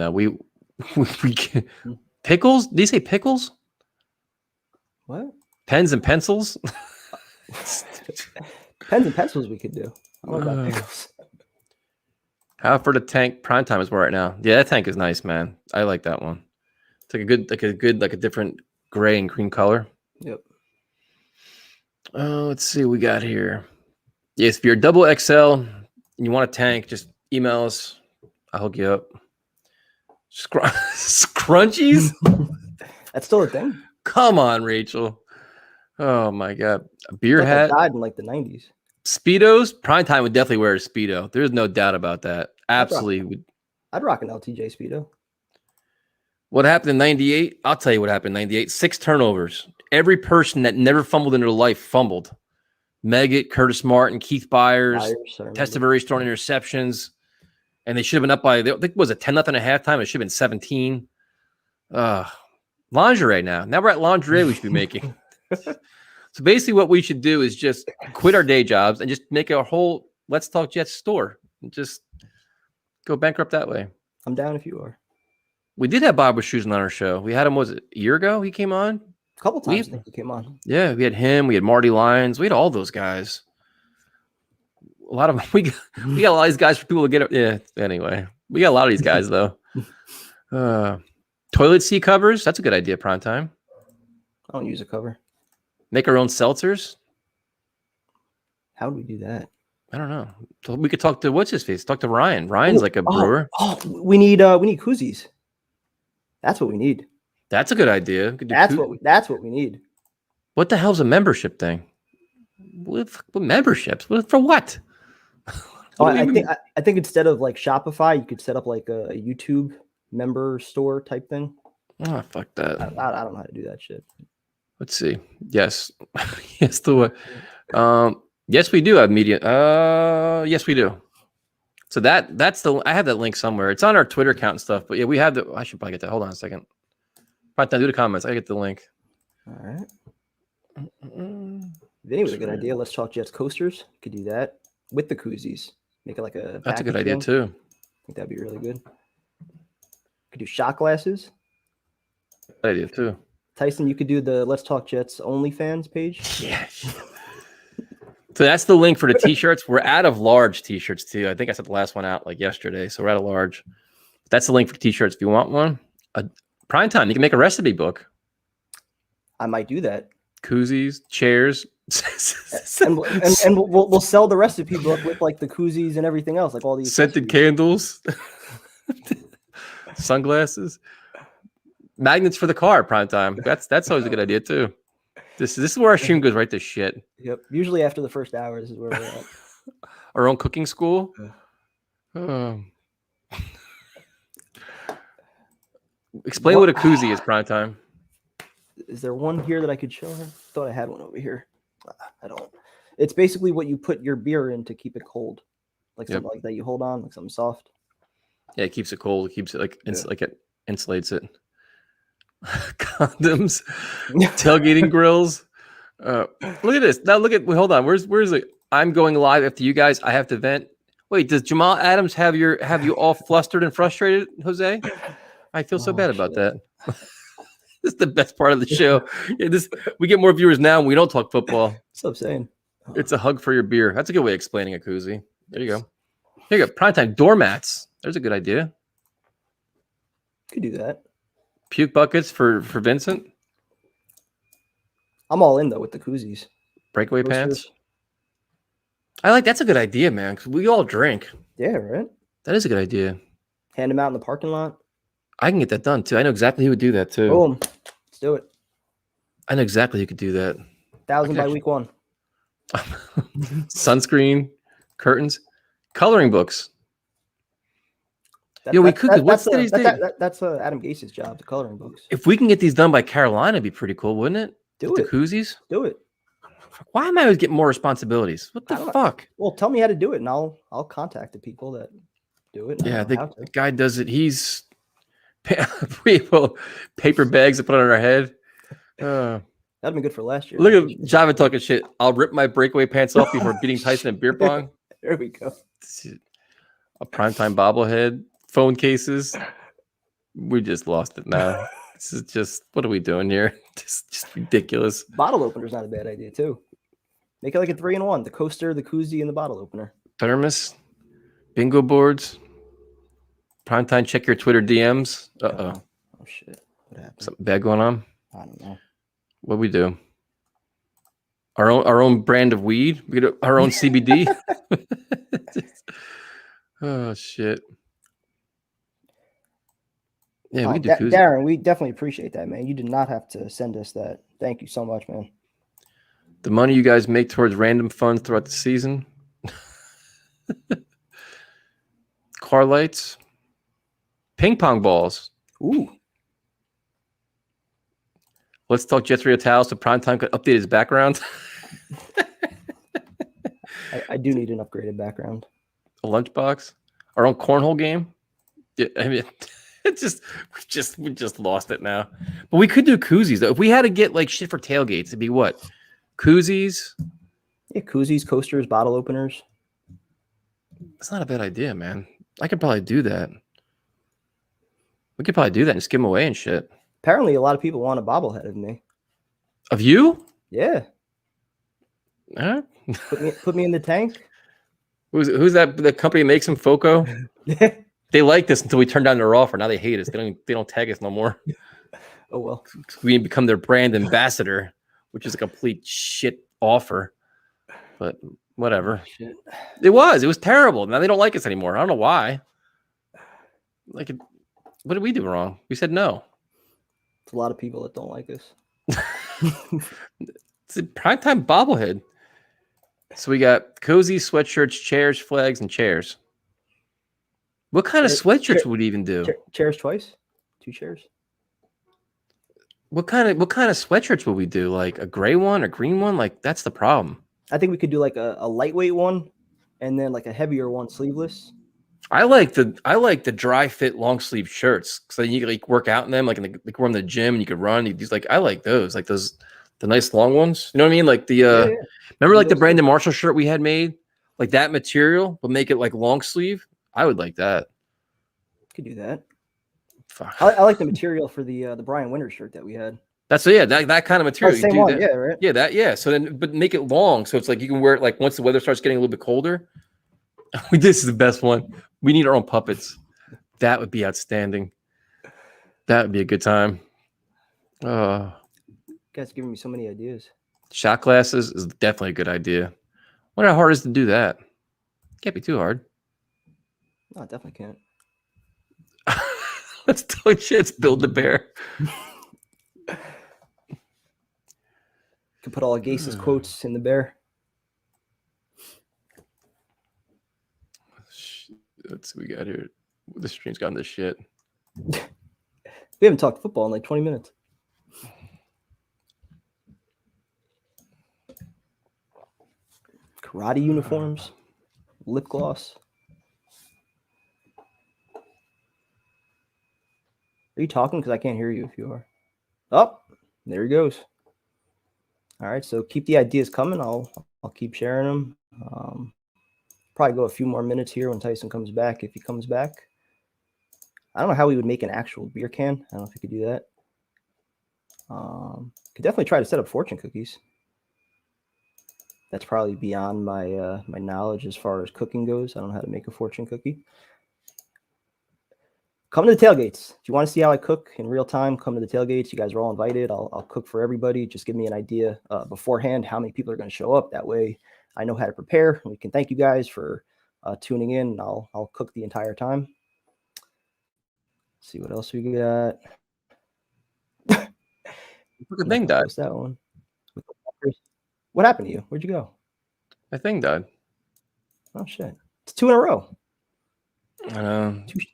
we can. Pickles? Did you say pickles? What? Pens and pencils? Pens and pencils we could do. I don't know about pickles. How for the tank primetime is right now. Yeah, that tank is nice, man. I like that one. It's like a different gray and green color. Yep. Let's see what we got here. Yes, if you're double XL and you want a tank, just email us. I'll hook you up. Scrunchies? That's still a thing. Come on, Rachel. Oh my God. A beer hat. Died in like the 90s. Speedos. Primetime would definitely wear a Speedo. There's no doubt about that. Absolutely. I'd rock an LTJ Speedo. What happened in 98? I'll tell you what happened in 98. 6 turnovers. Every person that never fumbled in their life fumbled. Meggett, Curtis Martin, Keith Byers, Testavery's throwing interceptions. And they should have been up by, I think, was it 10-0 at halftime? It should have been 17. Lingerie now. Now we're at lingerie we should be making. So basically what we should do is just quit our day jobs and just make a whole Let's Talk Jets store. And just go bankrupt that way. I'm down if you are. We did have Bob Wischusen on our show. We had him, was it a year ago he came on? A couple times I think he came on. Yeah, we had him. We had Marty Lyons. We had all those guys. A lot of them. We got a lot of these guys for people to get. Yeah. Anyway, we got a lot of these guys though. Toilet seat covers. That's a good idea. Primetime. I don't use a cover. Make our own seltzers. How do we do that? I don't know. We could talk to what's his face. Talk to Ryan. Ryan's like a brewer. We need koozies. That's what we need. That's a good idea. That's what we need. What the hell's a membership thing? What memberships? For what? I think instead of like Shopify, you could set up like a YouTube member store type thing. Oh, fuck that. I don't know how to do that shit. Let's see. Yes. Yes, yes, we do have media. Yes, we do. So that's I have that link somewhere. It's on our Twitter account and stuff. But yeah, we have I should probably get that. Hold on a second. Right now, do the comments. I get the link. All right. Vinny was a good idea. Let's Talk Jets coasters. Could do that with the koozies. Make it like a. That's a good idea too. I think that'd be really good. Could do shot glasses. Good idea too. Tyson, you could do the Let's Talk Jets OnlyFans page. Yeah. So that's the link for the t-shirts. We're out of large t-shirts too. I think I sent the last one out like yesterday. So we're out of large. That's the link for t-shirts if you want one. Primetime, you can make a recipe book. I might do that. Koozies, chairs. and we'll sell the recipe book with like the koozies and everything else, like all these scented candles, sunglasses, magnets for the car. Primetime. That's always a good idea too. This is where our stream goes right to shit. Yep. Usually after the first hour, this is where we're at. Our own cooking school. Explain what a koozie is, Primetime. Is there one here that I could show her? Thought I had one over here. I don't. It's basically what you put your beer in to keep it cold, like something like that. You hold on, like something soft. Yeah, it keeps it cold. It keeps it like it insulates it. Condoms, tailgating grills. Look at this. Now look at. Hold on. Where's it? I'm going live after you guys. I have to vent. Wait, does Jamal Adams have you all flustered and frustrated, Jose? I feel so bad about that. This is the best part of the show. Yeah, we get more viewers now when we don't talk football. That's what I'm saying. It's a hug for your beer. That's a good way of explaining a koozie. There you go. Here you go. Primetime doormats. There's a good idea. Could do that. Puke buckets for Vincent. I'm all in though with the koozies. Breakaway pants. That's a good idea, man. Because we all drink. Yeah, right. That is a good idea. Hand them out in the parking lot. I can get that done too. I know exactly who would do that too. Boom. Let's do it. I know exactly who could do that. 1,000 by week 1. Sunscreen, curtains, coloring books. We could. What's today's date? That's Adam Gase's job, the coloring books. If we can get these done by Carolina, it'd be pretty cool, wouldn't it? Do it. The koozies? Do it. Why am I always getting more responsibilities? What the fuck? Well, tell me how to do it, and I'll contact the people that do it. Yeah, the guy does it. He's paper bags to put on our head. That'd be good for last year. Look at Java talking shit. I'll rip my breakaway pants off before beating Tyson at beer pong. There we go. A primetime bobblehead, phone cases. We just lost it now. This is just, what are we doing here? Just ridiculous. Bottle opener's not a bad idea too. Make it like a 3-in-1: the coaster, the koozie, and the bottle opener. Thermos, bingo boards. Primetime, check your Twitter DMs. Oh shit! What happened? Something bad going on? I don't know. What we do? Our own brand of weed. We get our own CBD. Oh shit! Yeah, we do. Darren, we definitely appreciate that, man. You did not have to send us that. Thank you so much, man. The money you guys make towards random funds throughout the season. Car lights. Ping pong balls. Ooh. Let's talk Jethro Towels so Primetime could update his background. I do need an upgraded background. A lunchbox. Our own cornhole game. Yeah, I mean, we just lost it now. But we could do koozies though. If we had to get like shit for tailgates, it'd be what? Koozies. Yeah, koozies, coasters, bottle openers. That's not a bad idea, man. I could probably do that. We could probably do that and just give them away and shit. Apparently, a lot of people want a bobblehead of me. Of you? Yeah. Huh? Put me in the tank. Who's that? The company makes them, Foco. They like this until we turn down their offer. Now they hate us. They don't tag us no more. Oh well. We become their brand ambassador, which is a complete shit offer. But whatever. Shit. It was terrible. Now they don't like us anymore. I don't know why. Like, what did we do wrong? We said no. It's a lot of people that don't like us. It's a primetime bobblehead. So we got cozy sweatshirts, chairs, flags, and chairs. What kind of sweatshirts would we even do? Chairs twice? 2 chairs? What kind of sweatshirts would we do? Like a gray one, a green one? Like that's the problem. I think we could do like a lightweight one and then like a heavier one, sleeveless. I like the dry fit long sleeve shirts so you can like work out in them, like wear in the gym and you could run. I like those, like the nice long ones. You know what I mean? Like the remember like the Brandon Marshall shirt we had made, like that material, but make it like long sleeve. I would like that. Could do that. Fuck. I like the material for the Brian Winters shirt that we had. That kind of material. Same one, yeah, right. Yeah, that. So then, but make it long so it's like you can wear it like once the weather starts getting a little bit colder. This is the best one. We need our own puppets. That would be outstanding. That would be a good time. You guys giving me so many ideas. Shot glasses is definitely a good idea. Wonder how hard it is to do that. Can't be too hard. No, it definitely can't. Let's talk shit. Let's build the bear. Could put all of Gase's quotes in the bear. Let's see what we got here. The stream's gotten this shit. We haven't talked football in like 20 minutes. Karate uniforms, lip gloss. Are you talking? Because I can't hear you if you are. Oh, there he goes. All right, so keep the ideas coming. I'll keep sharing them. Probably go a few more minutes here when Tyson comes back, if he comes back. I don't know how we would make an actual beer can. I don't know if we could do that. Could definitely try to set up fortune cookies. That's probably beyond my my knowledge as far as cooking goes. I don't know how to make a fortune cookie. Come to the tailgates. If you want to see how I cook in real time, come to the tailgates. You guys are all invited. I'll cook for everybody. Just give me an idea beforehand how many people are going to show up. That way I know how to prepare. We can thank you guys for tuning in. And I'll cook the entire time. Let's see what else we got. The thing died. That one. What happened to you? Where'd you go? My thing died. Oh shit! It's 2 in a row.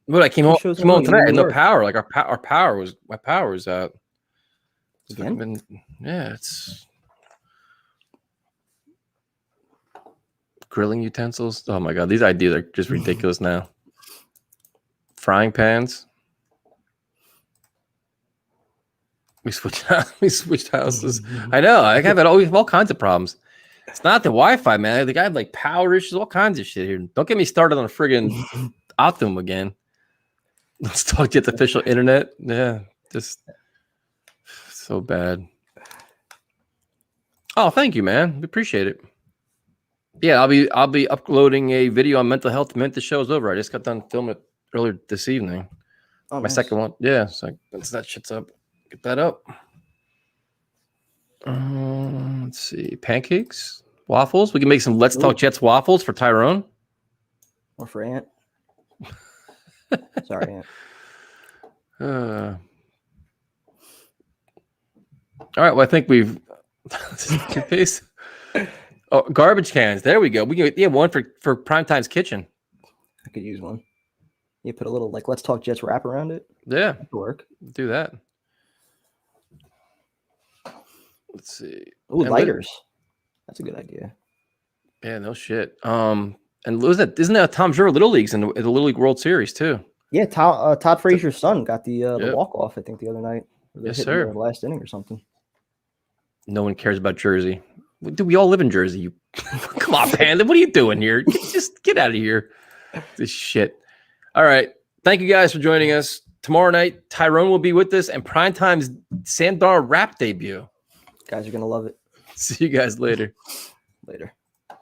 But I came home today. I had no power. Like my power was out. It's grilling utensils. Oh my god, these ideas are just ridiculous now. Frying pans. We switched houses. I know. I have all kinds of problems. It's not the Wi-Fi, man. The guy had like power issues, all kinds of shit here. Don't get me started on a friggin' Optimum again. Let's talk to the official internet. Yeah, just So bad. Oh, thank you, man. We appreciate it. Yeah, I'll be uploading a video on mental health the minute the show's over. I just got done filming it earlier this evening. Oh, my second one. Yeah, so once that shit's up, get that up. Let's see. Pancakes, waffles. We can make some Let's Talk Jets waffles for Tyrone. Or for Ant. Sorry, Ant. All right. Well, I think we've toothpaste. Oh, garbage cans. There we go. We can one for Primetime's Kitchen. I could use one. You put a little Let's Talk Jets wrap around it. Yeah, that could work. Do that. Let's see. Ooh, lighters. That's a good idea. Yeah, no shit. And was that? Isn't that Tom Sherwood Little Leagues in the Little League World Series too? Yeah, Todd Frazier's son got the walk off. I think the other night. Yes, sir. The last inning or something. No one cares about Jersey. Do we all live in Jersey? You come on, Panda. What are you doing here? Just get out of here. This shit. All right. Thank you guys for joining us. Tomorrow night, Tyrone will be with us and Primetime's Sam Darnold rap debut. Guys are gonna love it. See you guys later. Later.